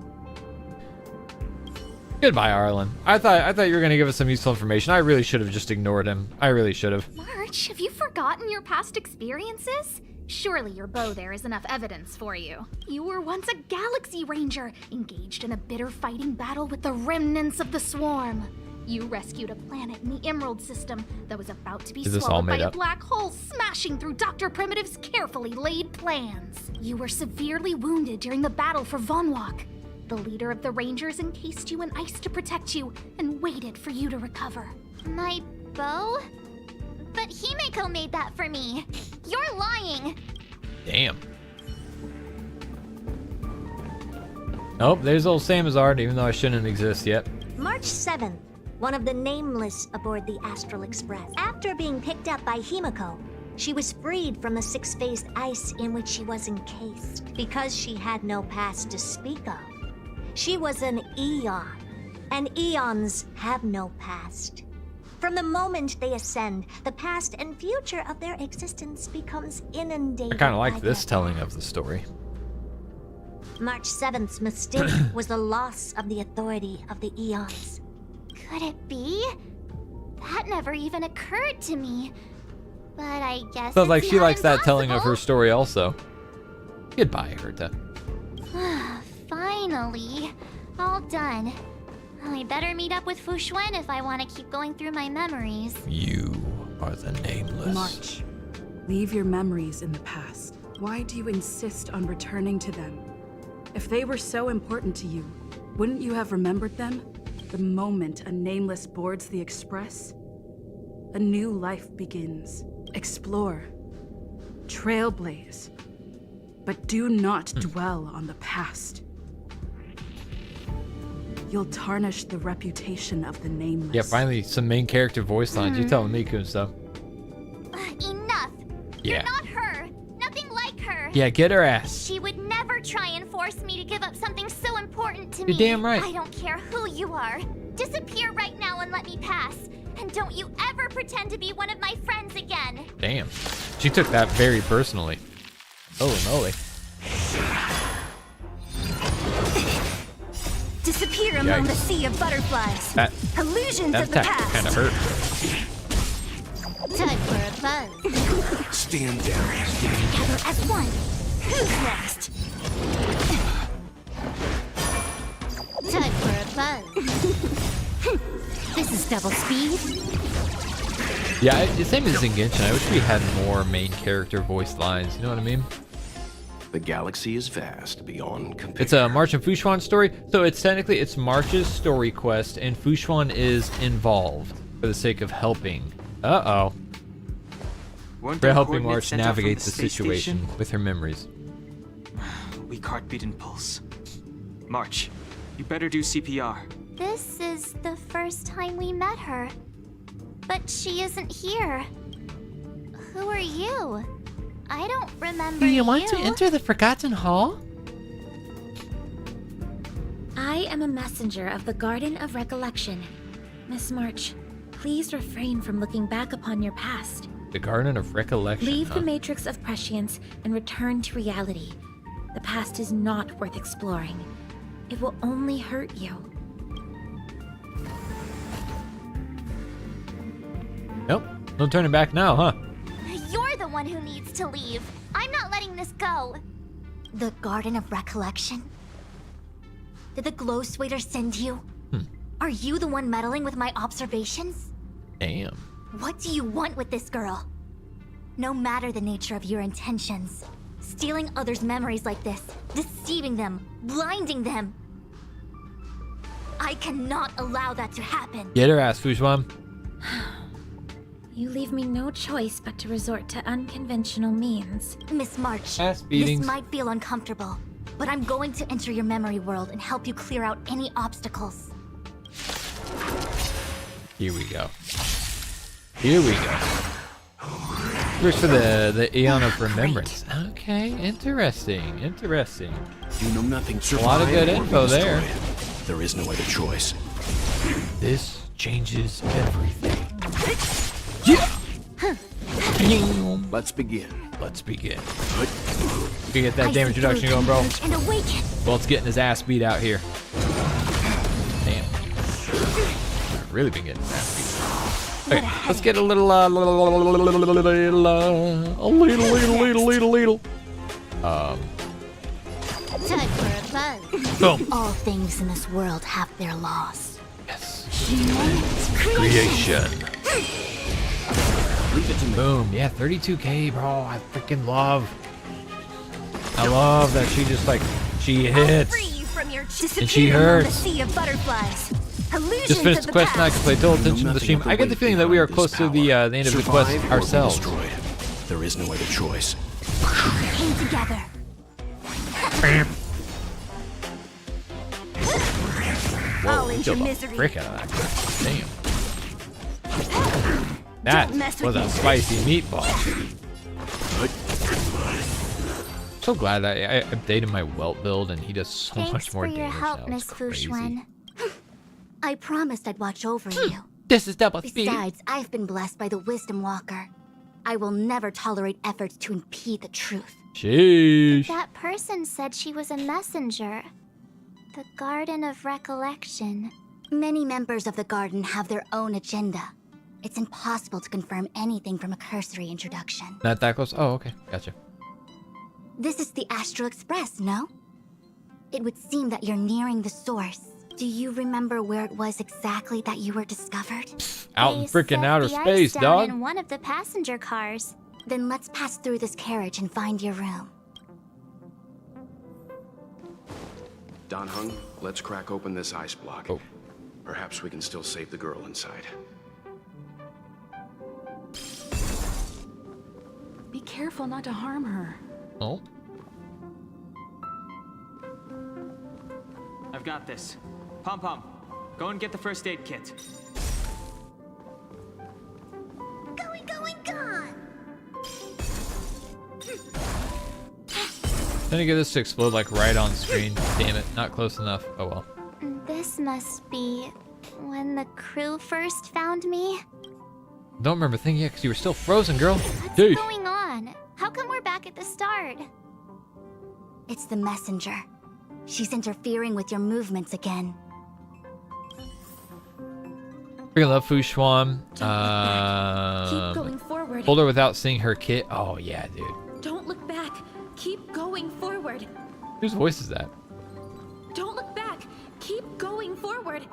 Goodbye, Arlen. I thought you were gonna give us some useful information. I really should have just ignored him. I really should have. March, have you forgotten your past experiences? Surely your bow there is enough evidence for you. You were once a Galaxy Ranger, engaged in a bitter fighting battle with the remnants of the Swarm. You rescued a planet in the Emerald System that was about to be Is this all swallowed by made a up? black hole smashing through Dr. Primitive's carefully laid plans. You were severely wounded during the battle for Vonwalk. The leader of the Rangers encased you in ice to protect you and waited for you to recover. My bow? But Himeko made that for me. You're lying. Damn. Oh, there's old Samizard, even though I shouldn't exist yet. March 7th, one of the nameless aboard the Astral Express. After being picked up by Himeko, she was freed from the six-phased ice in which she was encased. Because she had no past to speak of, she was an Eon, And eons have no past. From the moment they ascend, the past and future of their existence becomes inundated. I kind of like by this their telling path. of the story. March 7th's mistake was the loss of the authority of the eons. Could it be? That never even occurred to me. But I guess So it's like she not likes that telling of her impossible. story also. Goodbye, Herta. Finally. All done. I better meet up with Fu Xuan if I want to keep going through my memories. You are the nameless. March, leave your memories in the past. Why do you insist on returning to them? If they were so important to you, wouldn't you have remembered them the moment a nameless boards the express? A new life begins. Explore. Trailblaze. But do not dwell on the past. You'll tarnish the reputation of the nameless. Yeah, finally some main character voice lines. You're telling Miku and stuff. Enough. Yeah. You're not her. Nothing like her. Yeah, get her ass. She would never try and force me to give up something so important to You're me. damn right. I don't care who you are. Disappear right now and let me pass. And don't you ever pretend to be one of my friends again. Damn. She took that very personally. Holy moly. Disappear among the Yikes. sea of butterflies. That Illusions of the attack past. kind of hurt. Time for a buzz. Stand down. Together as one. Who's next? Time for a buzz. This is double speed. Yeah, the same as in Genshin. I wish we had more main character voice lines. You know what I mean? The galaxy is vast beyond compare. It's a March and Fu Xuan story. So it's technically it's March's story quest, and Fu Xuan is involved for the sake of helping. Uh-oh. Weren't We're there helping coordinates March sent out from navigate the the space situation station? with her memories. Weak heartbeat and pulse. March, you better do CPR. This is the first time we met her. But she isn't here. Who are you? I don't remember you. the Forgotten Hall? I am a messenger of the Garden of Recollection. Miss March, please refrain from looking back upon your past. The Garden of Recollection. Leave huh? the matrix of prescience and return to reality. The past is not worth exploring. It will only hurt you. Nope. No turning back now, huh? You're the one who needs to leave. I'm not letting this go. The Garden of Recollection? Did the glow sweater send you? Are you the one meddling with my observations? Damn. What do you want with this girl? No matter the nature of your intentions, stealing others' memories like this, deceiving them, blinding them. I cannot allow that to happen. Get her ass, Fu Xuan. You leave me no choice but to resort to unconventional means. Miss March, Ass beatings. this might feel uncomfortable, but I'm going to enter your memory world and help you clear out any obstacles. Here we go. Here we go. First for the Aeon of Remembrance. Okay, interesting, interesting. You know nothing. A lot of good Survive or be info there. destroyed. There is no other choice. This changes everything. Yeah. Let's begin. Let's begin. We can get that damage reduction going, bro. And awaken. Bolt's getting his ass beat out here. Damn. I've really been getting his ass beat. Okay, let's get a little. Time for a buzz. Boom. All things in this world have their laws. Yes. Creation. Leave it to me. Boom. Yeah, 32K, bro. I freaking love. I love that she just like she hits. Free you from your And she disappear among the hurts. sea of butterflies. Illusions Just finished of the the quest and I can past. play total attention to the Nothing stream. of the I get the weight feeling that we are behind close this to the end of the quest Survive or be ourselves. destroyed. There is no other choice. Came together. All Whoa, into killed the misery. frick out of that guy. Damn. That mess was with a me. spicy meatball. So glad that I updated my welt build and he does so Thanks much more for your damage help, now. Miss It's Fu crazy. Xuan. I promised I'd watch over you. This is double speed. Besides, I've been blessed by the Wisdom Walker. I will never tolerate efforts to impede the truth. Sheesh. That person said she was a messenger. The Garden of Recollection. Many members of the Garden have their own agenda. It's impossible to confirm anything from a cursory introduction. Not that close? Oh, okay. Gotcha. This is the Astral Express, no? It would seem that you're nearing the source. Do you remember where it was exactly that you were discovered? Out in freaking outer The ice space, down dog. in one of the passenger cars. Then let's pass through this carriage and find your room. Don Hung, let's crack open this ice block. Oh. Perhaps we can still save the girl inside. Be careful not to harm her. Oh. I've got this. Pom Pom, go and get the first aid kit. Gone! Then I get this to explode like right on screen. Damn it, not close enough. Oh well. This must be when the crew first found me. Don't remember thinking it because you were still frozen, girl. What's Dude. going on? How come we're back at the start? It's the messenger. She's interfering with your movements again. Freaking love Fu Xuan. Keep going forward. Hold her without seeing her kit. Oh yeah, dude. Don't look back. Keep going forward. Whose voice is that? Don't look back. Keep going forward.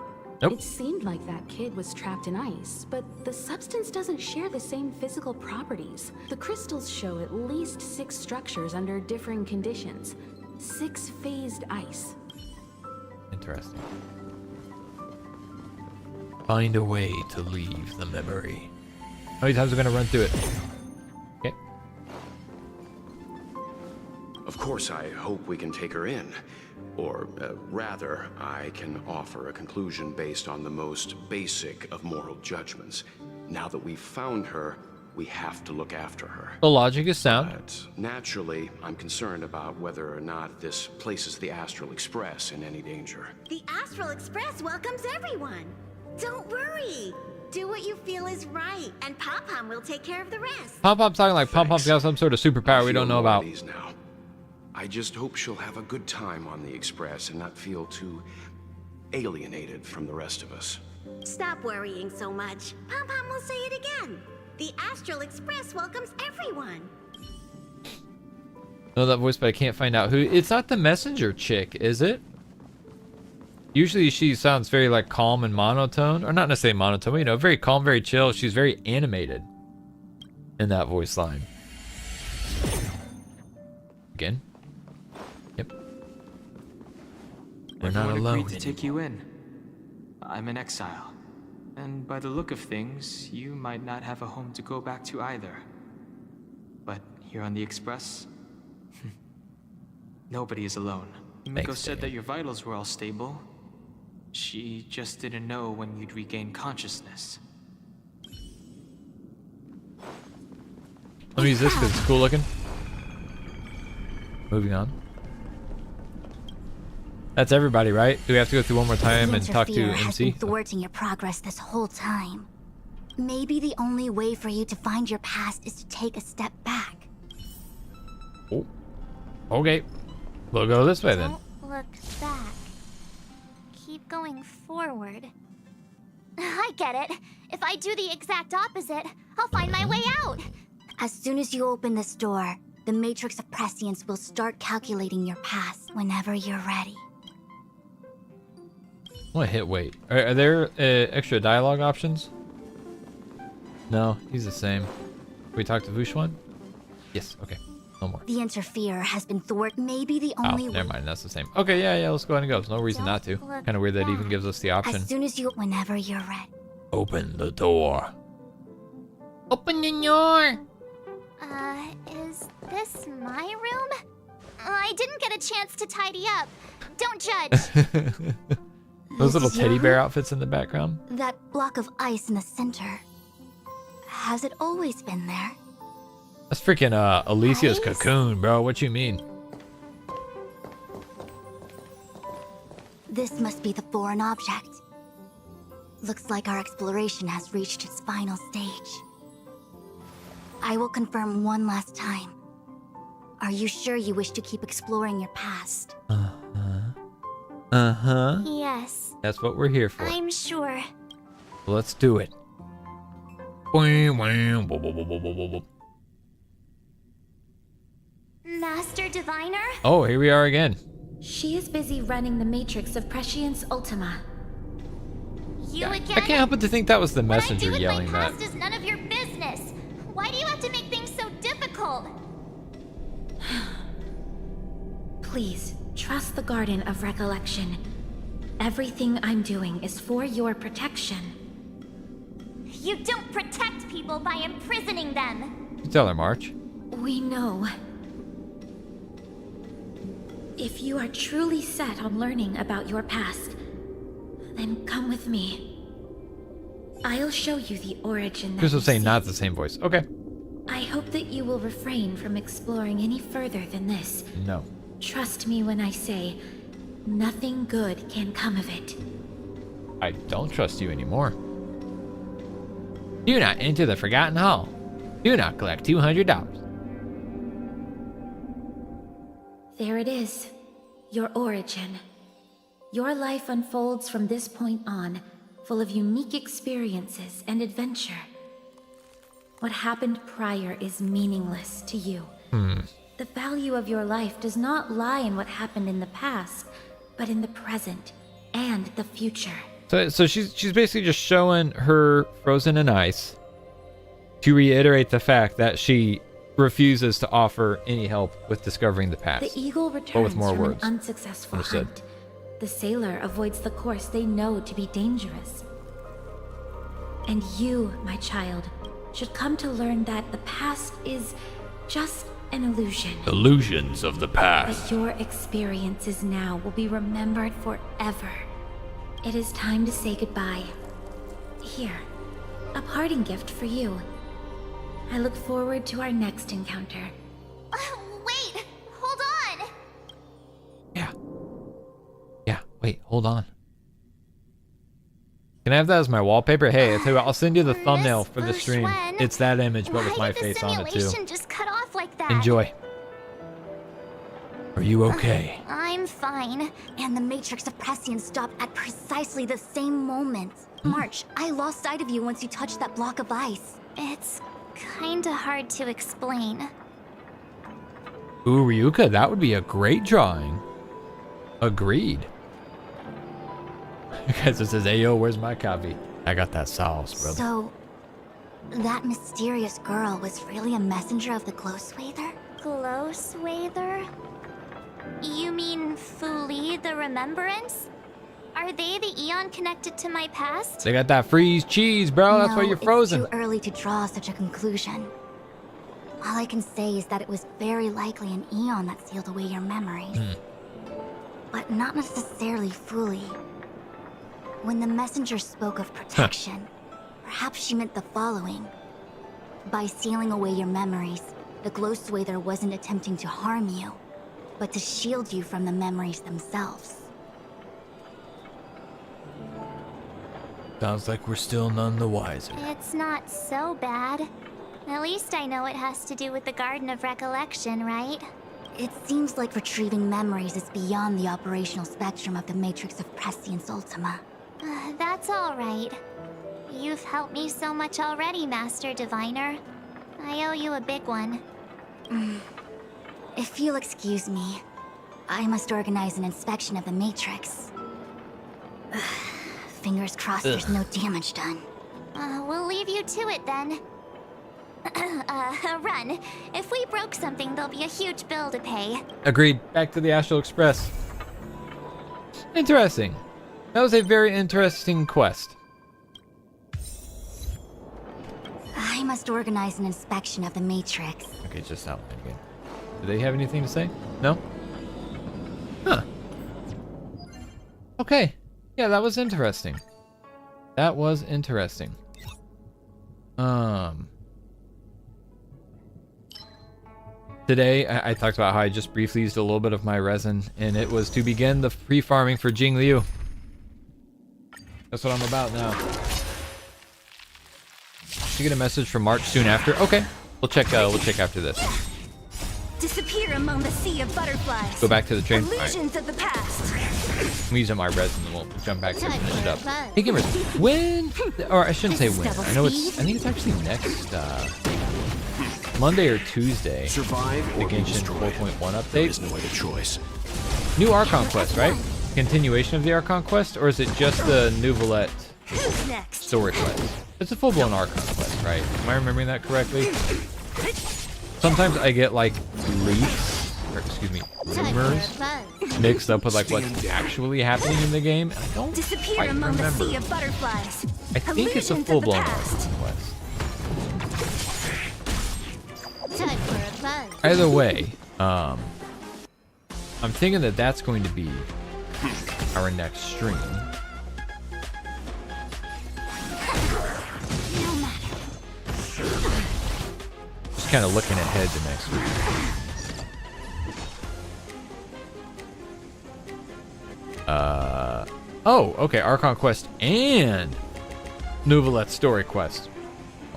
Nope. It seemed like that kid was trapped in ice, but the substance doesn't share the same physical properties. The crystals show at least 6 structures under differing conditions. 6-phased ice. Interesting. Find a way to leave the memory. How many times are we gonna run through it? Okay. Of course, I hope we can take her in. Or, rather, I can offer a conclusion based on the most basic of moral judgments. Now that we've found her, we have to look after her. The logic is sound. But naturally, I'm concerned about whether or not this places the Astral Express in any danger. The Astral Express welcomes everyone. Don't worry. Do what you feel is right, and Pom-Pom will take care of the rest. Pom Pom's talking like Pom Pom's got some sort of superpower we don't know about. Now. I just hope she'll have a good time on the Express and not feel too alienated from the rest of us. Stop worrying so much. Pom-Pom will say it again. The Astral Express welcomes everyone. I know that voice, but I can't find out who. It's not the messenger chick, is it? Usually she sounds very like calm and monotone, or not necessarily monotone, but, you know, very calm, very chill. She's very animated in that voice line. Again. Yep. We're not Everyone alone. agreed to take you in. I'm in exile. And by the look of things, you might not have a home to go back to either. But here on the Express, nobody is alone. Miko said that your vitals were all stable. She just didn't know when you'd regain consciousness. Let me use this because it's cool looking. Moving on. That's everybody, right? Do we have to go through one more time and talk to Interfere has MC? been thwarting your progress this whole time. Maybe the only way for you to find your past is to take a step back. Oh. Okay. We'll go this way then. Don't look back. Keep going forward. I get it. If I do the exact opposite, I'll find my way out. As soon as you open this door, the Matrix of Prescience will start calculating your past whenever you're ready. I want to hit wait. Are there extra dialogue options? No, he's the same. We talked to Fu Xuan? Yes, okay. No more. The Interferer has been thwarted. Maybe the Oh, only never mind. That's the same. Okay, yeah, let's go ahead and go. There's no reason not to. Kind of weird that it even gives us the option. As soon as you, whenever you're ready. Open the door. Open the door. Is this my room? I didn't get a chance to tidy up. Don't judge. Those little This is your teddy bear room? outfits in the background. That block of ice in the center. Has it always been there? That's freaking Alicia's Ice? cocoon, bro. What you mean? This must be the foreign object. Looks like our exploration has reached its final stage. I will confirm one last time. Are you sure you wish to keep exploring your past? Yes. That's what we're here for. I'm sure. Let's do it. Master Diviner? Oh, here we are again. She is busy running the Matrix of Prescience Ultima. You again? I can't help but to think that was the messenger What I do yelling with my that. past is none of your business. Why do you have to make things so difficult? Please, trust the Garden of Recollection. Everything I'm doing is for your protection. You don't protect people by imprisoning them. You tell her, March. We know. If you are truly set on learning about your past, then come with me. I'll show you the origin that Chris was you saying seek. not the same voice. Okay. I hope that you will refrain from exploring any further than this. No. Trust me when I say, nothing good can come of it. I don't trust you anymore. Do not enter the Forgotten Hall. Do not collect $200. There it is, your origin. Your life unfolds from this point on, full of unique experiences and adventure. What happened prior is meaningless to you. The value of your life does not lie in what happened in the past, but in the present and the future. So she's basically just showing her frozen in ice to reiterate the fact that she refuses to offer any help with discovering the past. The eagle returns with more from words. an unsuccessful Understood. hunt. The sailor avoids the course they know to be dangerous. And you, my child, should come to learn that the past is just an illusion. Illusions of the past. That your experiences now will be remembered forever. It is time to say goodbye. Here, a parting gift for you. I look forward to our next encounter. Wait! Hold on! Yeah, wait, hold on. Can I have that as my wallpaper? Hey, I tell you what, I'll send you the thumbnail for the Fu stream. Xuan, It's that image, but with why my did the face on it too. simulation just cut off like that? Enjoy. Are you okay? I'm fine. And the Matrix of Prescience stopped at precisely the same moment. March, I lost sight of you once you touched that block of ice. It's kinda hard to explain. Ooh, Ryuka, that would be a great drawing. Agreed. Guys, it says, hey, yo, where's my copy? I got that sauce, brother. So, that mysterious girl was really a messenger of the Glow Swather? Glow Swather? You mean Fu Li, the Remembrance? Are they the Eon connected to my past? They got that freeze cheese, bro. That's why you're frozen. It's too early to draw such a conclusion. All I can say is that it was very likely an Eon that sealed away your memories. But not necessarily fully. When the messenger spoke of protection, perhaps she meant the following. By sealing away your memories, the Glow Swather wasn't attempting to harm you, but to shield you from the memories themselves. Sounds like we're still none the wiser. It's not so bad. At least I know it has to do with the Garden of Recollection, right? It seems like retrieving memories is beyond the operational spectrum of the Matrix of Prescience Ultima. That's all right. You've helped me so much already, Master Diviner. I owe you a big one. If you'll excuse me, I must organize an inspection of the Matrix. Fingers crossed there's no damage done. We'll leave you to it then. Run. If we broke something, there'll be a huge bill to pay. Agreed. Back to the Astral Express. Interesting. That was a very interesting quest. I must organize an inspection of the Matrix. Okay, just outline again. Do they have anything to say? No? Huh. Okay. Yeah, that was interesting. That was interesting. Today, I talked about how I just briefly used a little bit of my resin, and it was to begin the free farming for Jing Liu. That's what I'm about now. You get a message from March soon after. Okay, we'll check after this. Disappear among the sea of butterflies. Go back to the train. Illusions of the past. I'm using my res and then we'll jump back to finish it up. Hey gamers, when, or I shouldn't say when. I think it's actually next Monday or Tuesday. Survive the or Genshin 4.1 update. There is no other choice. New Archon quest, right? Continuation of the Archon quest, or is it just the Nouvelette story quest? It's a full-blown Archon quest, right? Am I remembering that correctly? Sometimes I get like leaks, or excuse me, rumors mixed up with like what's actually happening in the game, and I don't quite remember. I think it's a full-blown Archon quest. Either way, I'm thinking that that's going to be our next stream. Just kind of looking ahead to next week. Oh, okay, Archon quest and Nouvelette story quest.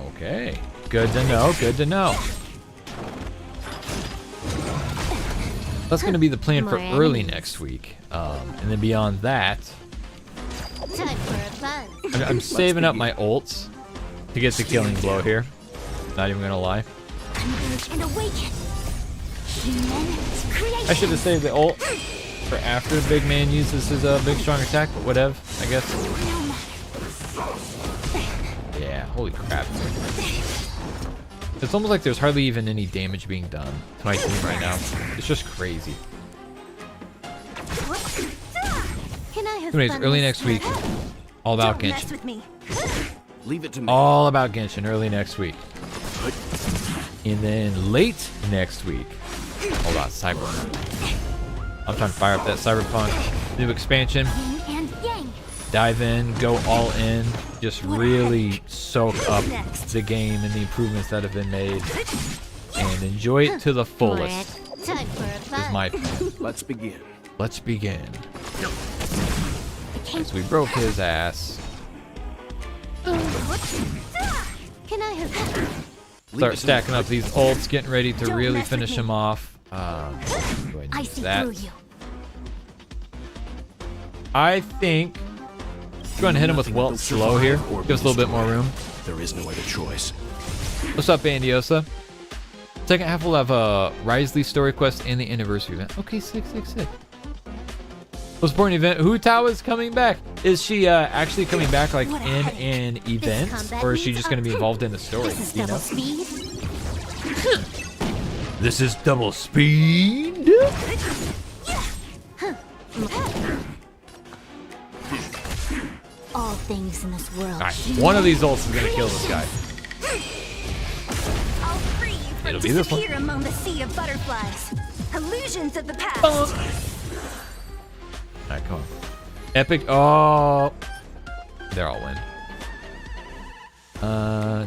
Okay, good to know, good to know. That's going to be the plan for early next week. And then beyond that, I'm saving up my ults to get the killing blow here. Not even going to lie. I should have saved the ult for after the big man uses his big strong attack, but whatever, I guess. Yeah, holy crap. It's almost like there's hardly even any damage being done to my team right now. It's just crazy. Anyways, early next week, all about Genshin. Leave it to me. All about Genshin early next week. And then late next week, all about Cyberpunk. I'm trying to fire up that Cyberpunk new expansion. Dive in, go all in, just really soak up the game and the improvements that have been made, and enjoy it to the fullest. Is my plan. Let's begin. Let's begin. As we broke his ass. Start stacking up these ults, getting ready to really finish him off. Go ahead and use that. I think go ahead and hit him with Welt slow here. Give us a little bit more room. There is no other choice. What's up, Andiosa? Second half will have a Risley story quest and the anniversary event. Okay, sick. Most important event. Hu Tao is coming back. Is she actually coming back like in an event, or is she just going to be involved in the story? You know? This is double speed. All things in this world. Alright, one of these ults is gonna kill this guy. It'll be this one. Among the sea of butterflies. Illusions of the past. Alright, come on. Epic. Oh, they're all win.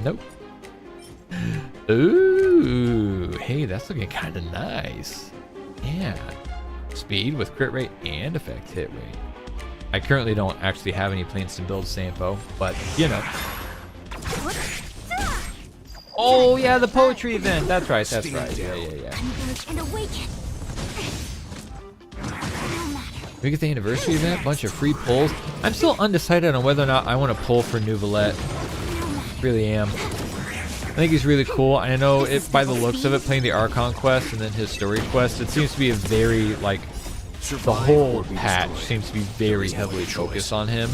Nope. Ooh, hey, that's looking kind of nice. Yeah. Speed with crit rate and effect hit rate. I currently don't actually have any plans to build Sampo, but you know. Oh yeah, the poetry event. That's right. Yeah. We get the anniversary event, bunch of free pulls. I'm still undecided on whether or not I want to pull for Nouvelette. Really am. I think he's really cool. I know it by the looks of it, playing the Archon quest and then his story quest. It seems to be a very like. The whole patch seems to be very heavily focused on him,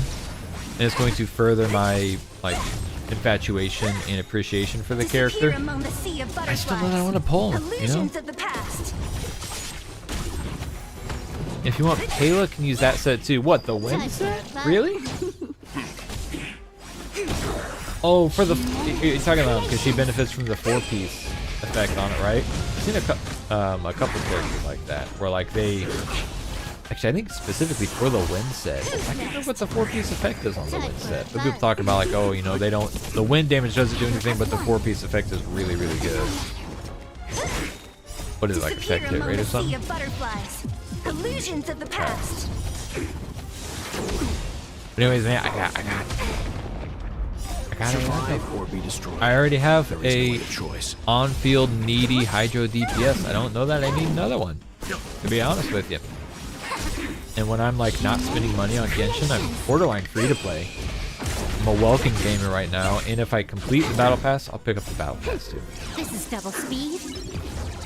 and it's going to further my like infatuation and appreciation for the character. I still don't want to pull him, you know? If you want Kayla, can use that set too. What, the wind set? Really? Oh, for the you're talking about because she benefits from the 4-piece effect on it, right? I've seen a couple characters like that where like they. Actually, I think specifically for the wind set. I can't remember what the 4-piece effect is on the wind set. But people talk about like, oh, you know, they don't. The wind damage doesn't do anything, but the 4-piece effect is really, really good. What is it, like effect hit rate or something? Illusions of the past. But anyways, man, I got Survive or be destroyed. I already have There is no a other choice. on-field needy hydro DPS. I don't know that I need another one, to be honest with you. And when I'm like not spending money on Genshin, I'm borderline free to play. I'm a welcome gamer right now, and if I complete the battle pass, I'll pick up the battle pass too. This is double speed.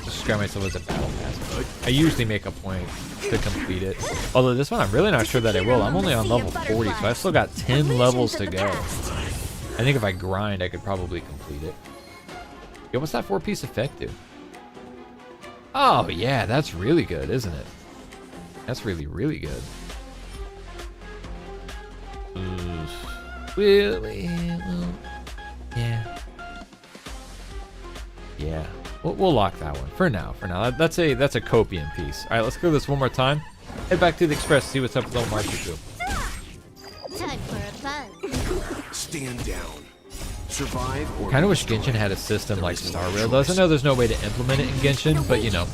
Describe myself as a battle pass. I usually make a point to complete it. Although this one, I'm really not sure that I will. I'm only on level 40, so I still got 10 levels to go. I think if I grind, I could probably complete it. Yo, what's that 4-piece effect do? Oh, yeah, that's really good, isn't it? That's really, really good. Really? Yeah. Yeah. We'll lock that one for now. For now, that's a copium piece. All right, let's go this one more time. Head back to the express, see what's up with old March too. Time for a buzz. Stand down. Survive or Kind of be wish destroyed. Genshin had a system There like is no Star other Rail does. I choice. know there's no way to implement it in Genshin, but you know,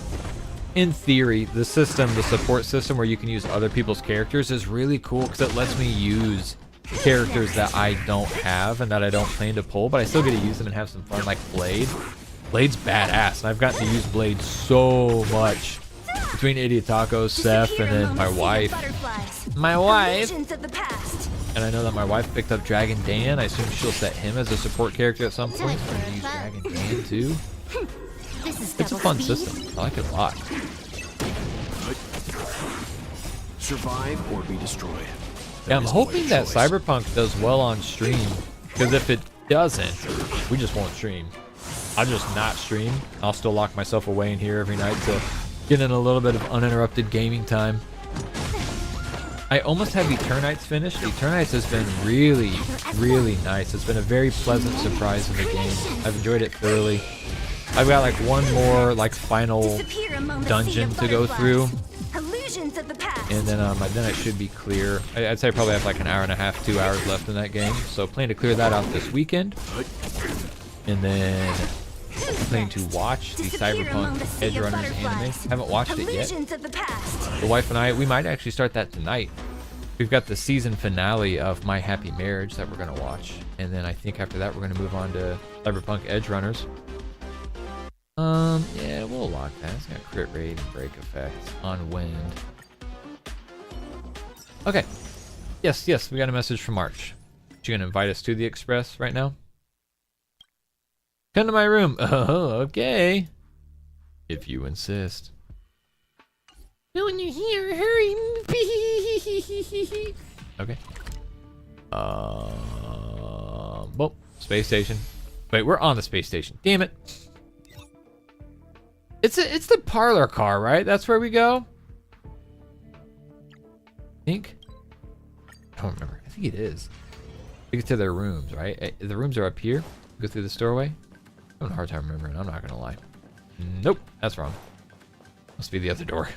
in theory, the support system where you can use other people's characters is really cool because it lets me use characters that I don't have and that I don't plan to pull, but I still get to use them and have some fun, like Blade. Blade's badass, and I've gotten to use Blade so much between Idiot Taco, Seth, and then my wife. My wife! And I know that my wife picked up Dragon Dan. I assume she'll set him as a support character at some point. So I'm gonna use Dragon Dan too. This is It's a double fun speed. system. I like it a lot. Survive or be destroyed. Yeah, I'm There is no hoping other that choice. Cyberpunk does well on stream, because if it doesn't, we just won't stream. I'll just not stream. I'll still lock myself away in here every night to get in a little bit of uninterrupted gaming time. I almost have Eternites finished. Eternites has been really, really nice. It's been a very pleasant surprise in the game. I've enjoyed it thoroughly. I've got like one more like final dungeon to go through, and then I should be clear. I'd say I probably have like an hour and a half, 2 hours left in that game. So plan to clear that out this weekend, and then plan to watch the Cyberpunk Edgerunners anime. Haven't watched it yet. The wife and I, we might actually start that tonight. We've got the season finale of My Happy Marriage that we're gonna watch, and then I think after that we're gonna move on to Cyberpunk Edgerunners. Yeah, we'll lock that. It's got crit rate and break effects on wind. Okay. Yes, we got a message from March. She gonna invite us to the express right now? Come to my room. Oh, okay. If you insist. No, when you're here, hurry. Okay. Well, space station. Wait, we're on the space station. Damn it. It's the parlor car, right? That's where we go. I think. I don't remember. I think it is. We get to their rooms, right? The rooms are up here. Go through this doorway. I'm having a hard time remembering. I'm not gonna lie. Nope, that's wrong. Must be the other door.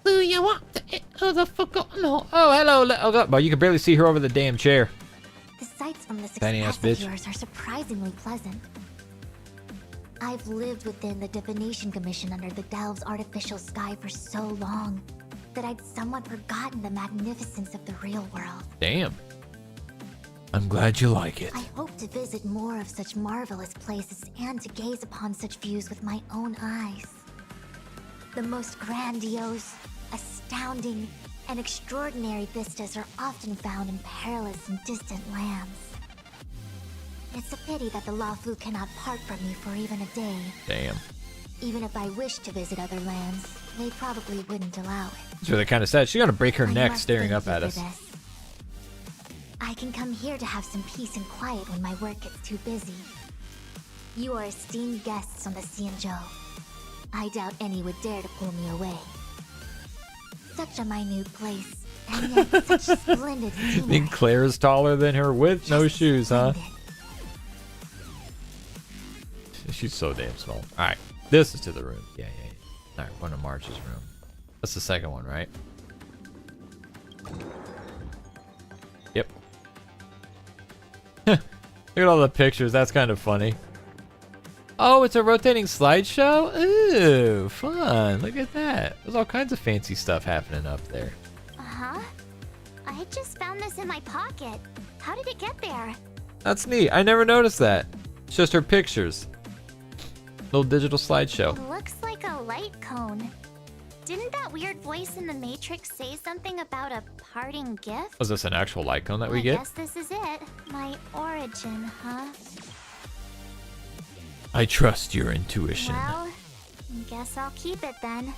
Do you want to the forgotten hole? Oh, hello, little girl. Well, you can barely see her over the damn chair. The sights from this Tiny ass express of bitch. yours are surprisingly pleasant. I've lived within the Divination Commission under the Delve's artificial sky for so long that I'd somewhat forgotten the magnificence of the real world. Damn. I'm glad you like it. I hope to visit more of such marvelous places and to gaze upon such views with my own eyes. The most grandiose, astounding, and extraordinary vistas are often found in perilous and distant lands. It's a pity that the Lawfu cannot part from me for even a day. Damn. Even if I wished to visit other lands, they probably wouldn't allow it. It's really kind of sad. She's gonna break her I neck must staring thank up you at for us. this. I can come here to have some peace and quiet when my work gets too busy. You are esteemed guests on the Xianzhou. I doubt any would dare to pull me away. Such a minute place, and yet such splendid scenery. Think Claire's taller than her with no shoes, huh? She's so damn small. Alright, this is to the room. Yeah. Alright, one of March's room. That's the second one, right? Yep. Look at all the pictures. That's kind of funny. Oh, it's a rotating slideshow? Ooh, fun. Look at that. There's all kinds of fancy stuff happening up there. Uh-huh. I just found this in my pocket. How did it get there? That's neat. I never noticed that. It's just her pictures. Little digital slideshow. It looks like a light cone. Didn't that weird voice in the Matrix say something about a parting gift? Was this an actual light cone that we get? I guess this is it. My origin, huh? I trust your intuition. Well, guess I'll keep it then.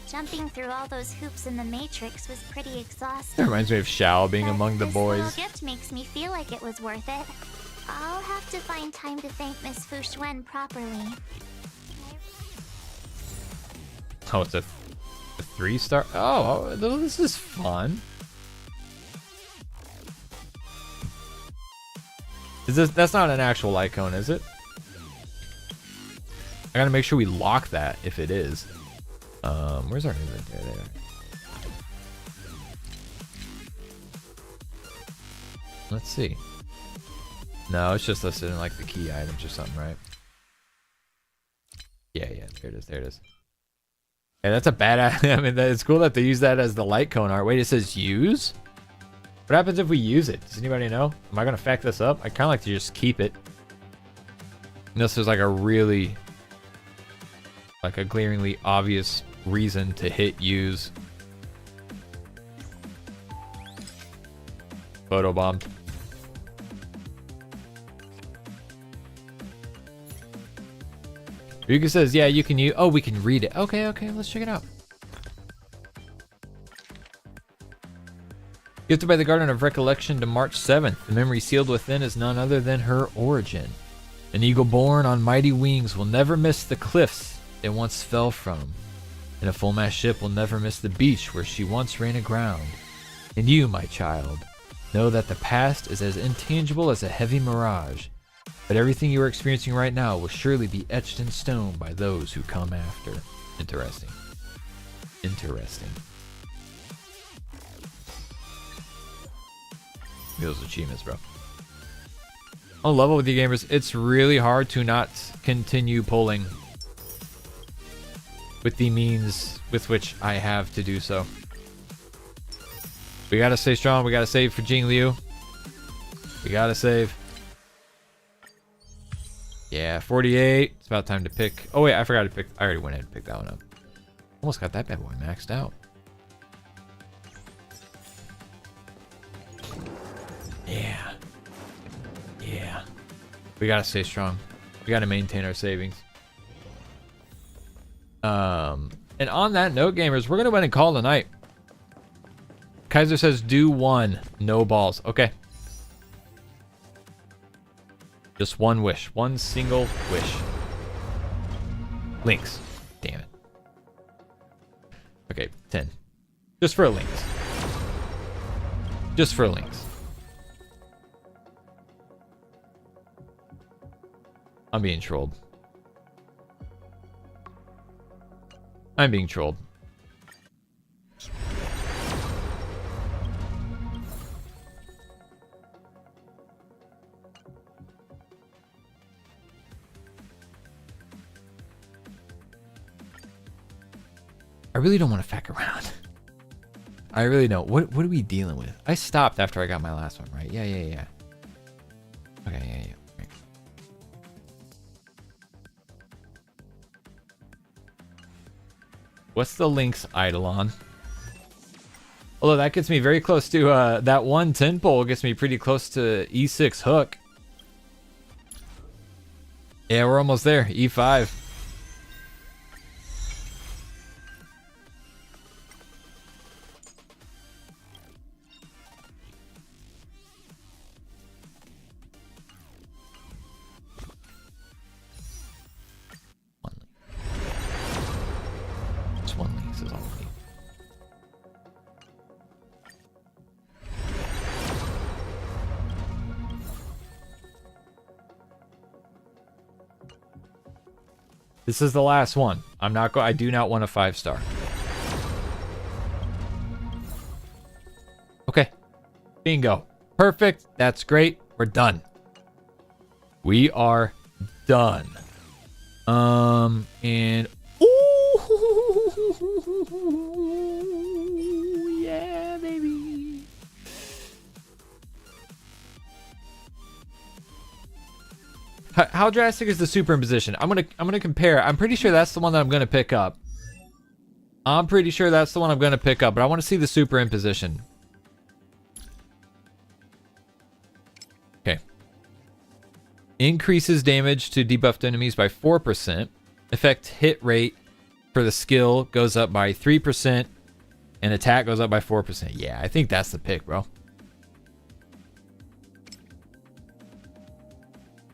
Jumping through all those hoops in the Matrix was pretty exhausting. That reminds me of Xiao being among the This boys. little gift makes me feel like it was worth it. I'll have to find time to thank Miss Fu Xuan properly. Oh, it's a 3-star. Oh, this is fun. Is this? That's not an actual light cone, is it? I gotta make sure we lock that if it is. Where's our inventory? There. Let's see. No, it's just listed in like the key items or something, right? Yeah, there it is. There it is. Yeah, that's a bad. I mean, it's cool that they use that as the light cone art. Wait, it says use? What happens if we use it? Does anybody know? Am I gonna fact this up? I kind of like to just keep it. Unless there's like a really, like a glaringly obvious reason to hit use. Photobombed. Ryuka says, yeah, you can use. Oh, we can read it. Okay, let's check it out. Gifted by the Garden of Recollection to March 7th. The memory sealed within is none other than her origin. An eagle born on mighty wings will never miss the cliffs it once fell from. And a full-mast ship will never miss the beach where she once ran aground. And you, my child, know that the past is as intangible as a heavy mirage. But everything you are experiencing right now will surely be etched in stone by those who come after. Interesting. Interesting. Those achievements, bro. On level with you gamers, it's really hard to not continue pulling with the means with which I have to do so. We gotta stay strong. We gotta save for Jing Liu. We gotta save. Yeah, 48. It's about time to pick. Oh wait, I forgot to pick. I already went ahead and picked that one up. Almost got that bad boy maxed out. Yeah. We gotta stay strong. We gotta maintain our savings. And on that note, gamers, we're gonna go ahead and call it a night. Kaiser says do one. No balls. Okay. Just one wish. One single wish. Links. Damn it. Okay, 10. Just for a links. Just for links. I'm being trolled. I'm being trolled. I really don't want to fuck around. I really don't. What are we dealing with? I stopped after I got my last one, right? Yeah. Okay, yeah. Right. What's the Lynx Eidolon? Although that gets me very close to, that one 10 pole gets me pretty close to E6 hook. Yeah, we're almost there. E5. Just one Lynx is all we need. This is the last one. I do not want a 5-star. Okay. Bingo. Perfect. That's great. We're done. We are done. And ooh, yeah, baby. How drastic is the superimposition? I'm gonna compare. I'm pretty sure that's the one that I'm gonna pick up. I'm pretty sure that's the one I'm gonna pick up, but I want to see the superimposition. Okay. Increases damage to debuffed enemies by 4%. Effect hit rate for the skill goes up by 3%, and attack goes up by 4%. Yeah, I think that's the pick, bro.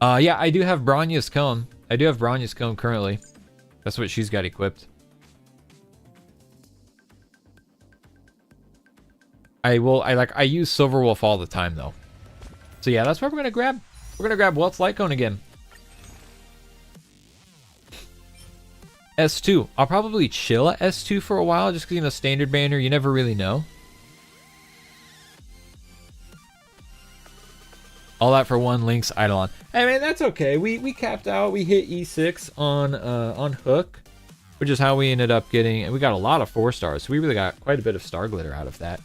Yeah, I do have Bronya's Cone. I do have Bronya's Cone currently. That's what she's got equipped. I use Silverwolf all the time though. So yeah, that's what we're gonna grab. We're gonna grab Welt's Light Cone again. S2. I'll probably chill at S2 for a while just because, you know, standard banner, you never really know. All that for one Link's Eidolon. I mean, that's okay. We capped out. We hit E6 on Hook, which is how we ended up getting, and we got a lot of 4 stars. So we really got quite a bit of star glitter out of that.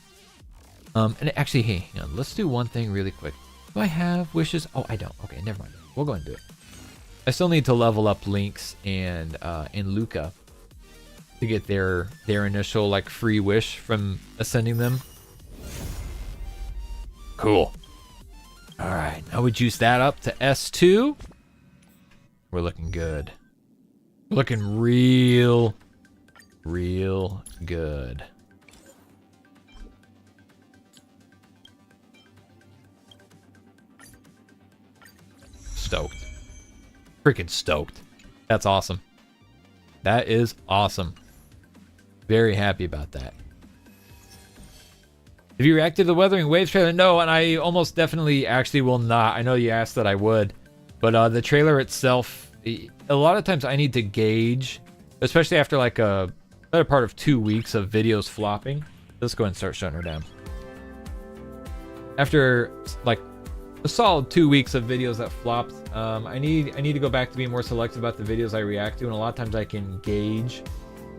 And actually, hey, hang on, let's do one thing really quick. Do I have wishes? Oh, I don't. Okay, never mind. We'll go ahead and do it. I still need to level up Lynx and Luca to get their initial like free wish from ascending them. Cool. All right, now we juice that up to S2. We're looking good. We're looking real good. Stoked. Freaking stoked. That's awesome. That is awesome. Very happy about that. Have you reacted to the Wuthering Waves trailer? No, and I almost definitely actually will not. I know you asked that I would, but the trailer itself, a lot of times I need to gauge, especially after like a better part of 2 weeks of videos flopping. Let's go ahead and start shutting her down. After like a solid 2 weeks of videos that flopped, I need to go back to being more selective about the videos I react to, and a lot of times I can gauge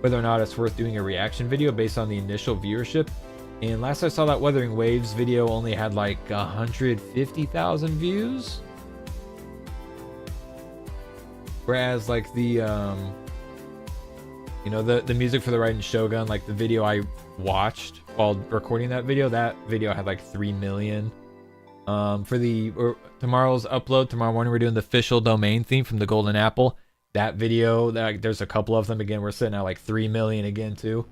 whether or not it's worth doing a reaction video based on the initial viewership. And last I saw that Wuthering Waves video only had like 150,000 views, whereas like the you know, the music for the Raiden Shogun, like the video I watched while recording that video had like 3 million. For tomorrow's upload, tomorrow morning, we're doing the official domain theme from the Golden Apple. That video, there's a couple of them. Again, we're sitting at like 3 million again too.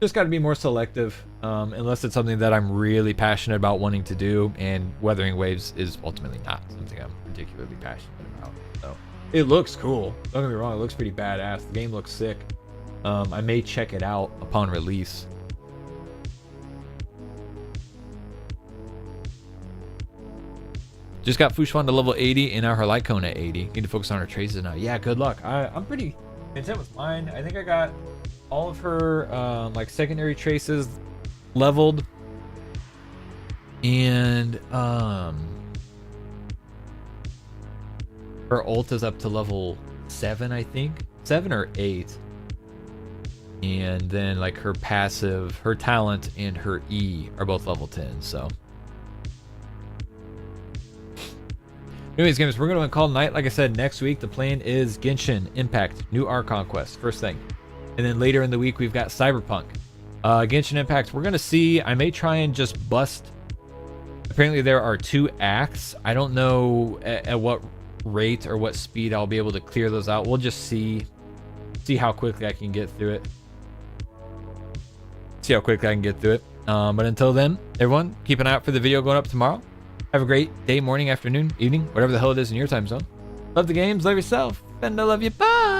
Just got to be more selective, unless it's something that I'm really passionate about wanting to do, and Wuthering Waves is ultimately not something I'm particularly passionate about. So it looks cool. Don't get me wrong, it looks pretty badass. The game looks sick. I may check it out upon release. Just got Fu Xuan to level 80 and now her light cone at 80. Need to focus on her traces now. Yeah, good luck. I'm pretty content with mine. I think I got all of her like secondary traces leveled, and her ult is up to level 7, I think 7 or 8, and then like her passive, her talent, and her E are both level 10. So anyways, gamers, we're going to call night. Like I said, next week the plan is Genshin Impact, new Archon quest, first thing. And then later in the week, we've got Cyberpunk. Genshin Impact, we're going to see. I may try and just bust. Apparently, there are 2 acts. I don't know at what rate or what speed I'll be able to clear those out. We'll just see how quickly I can get through it. See how quickly I can get through it. But until then, everyone, keep an eye out for the video going up tomorrow. Have a great day, morning, afternoon, evening, whatever the hell it is in your time zone. Love the games, love yourself, and I love you. Bye!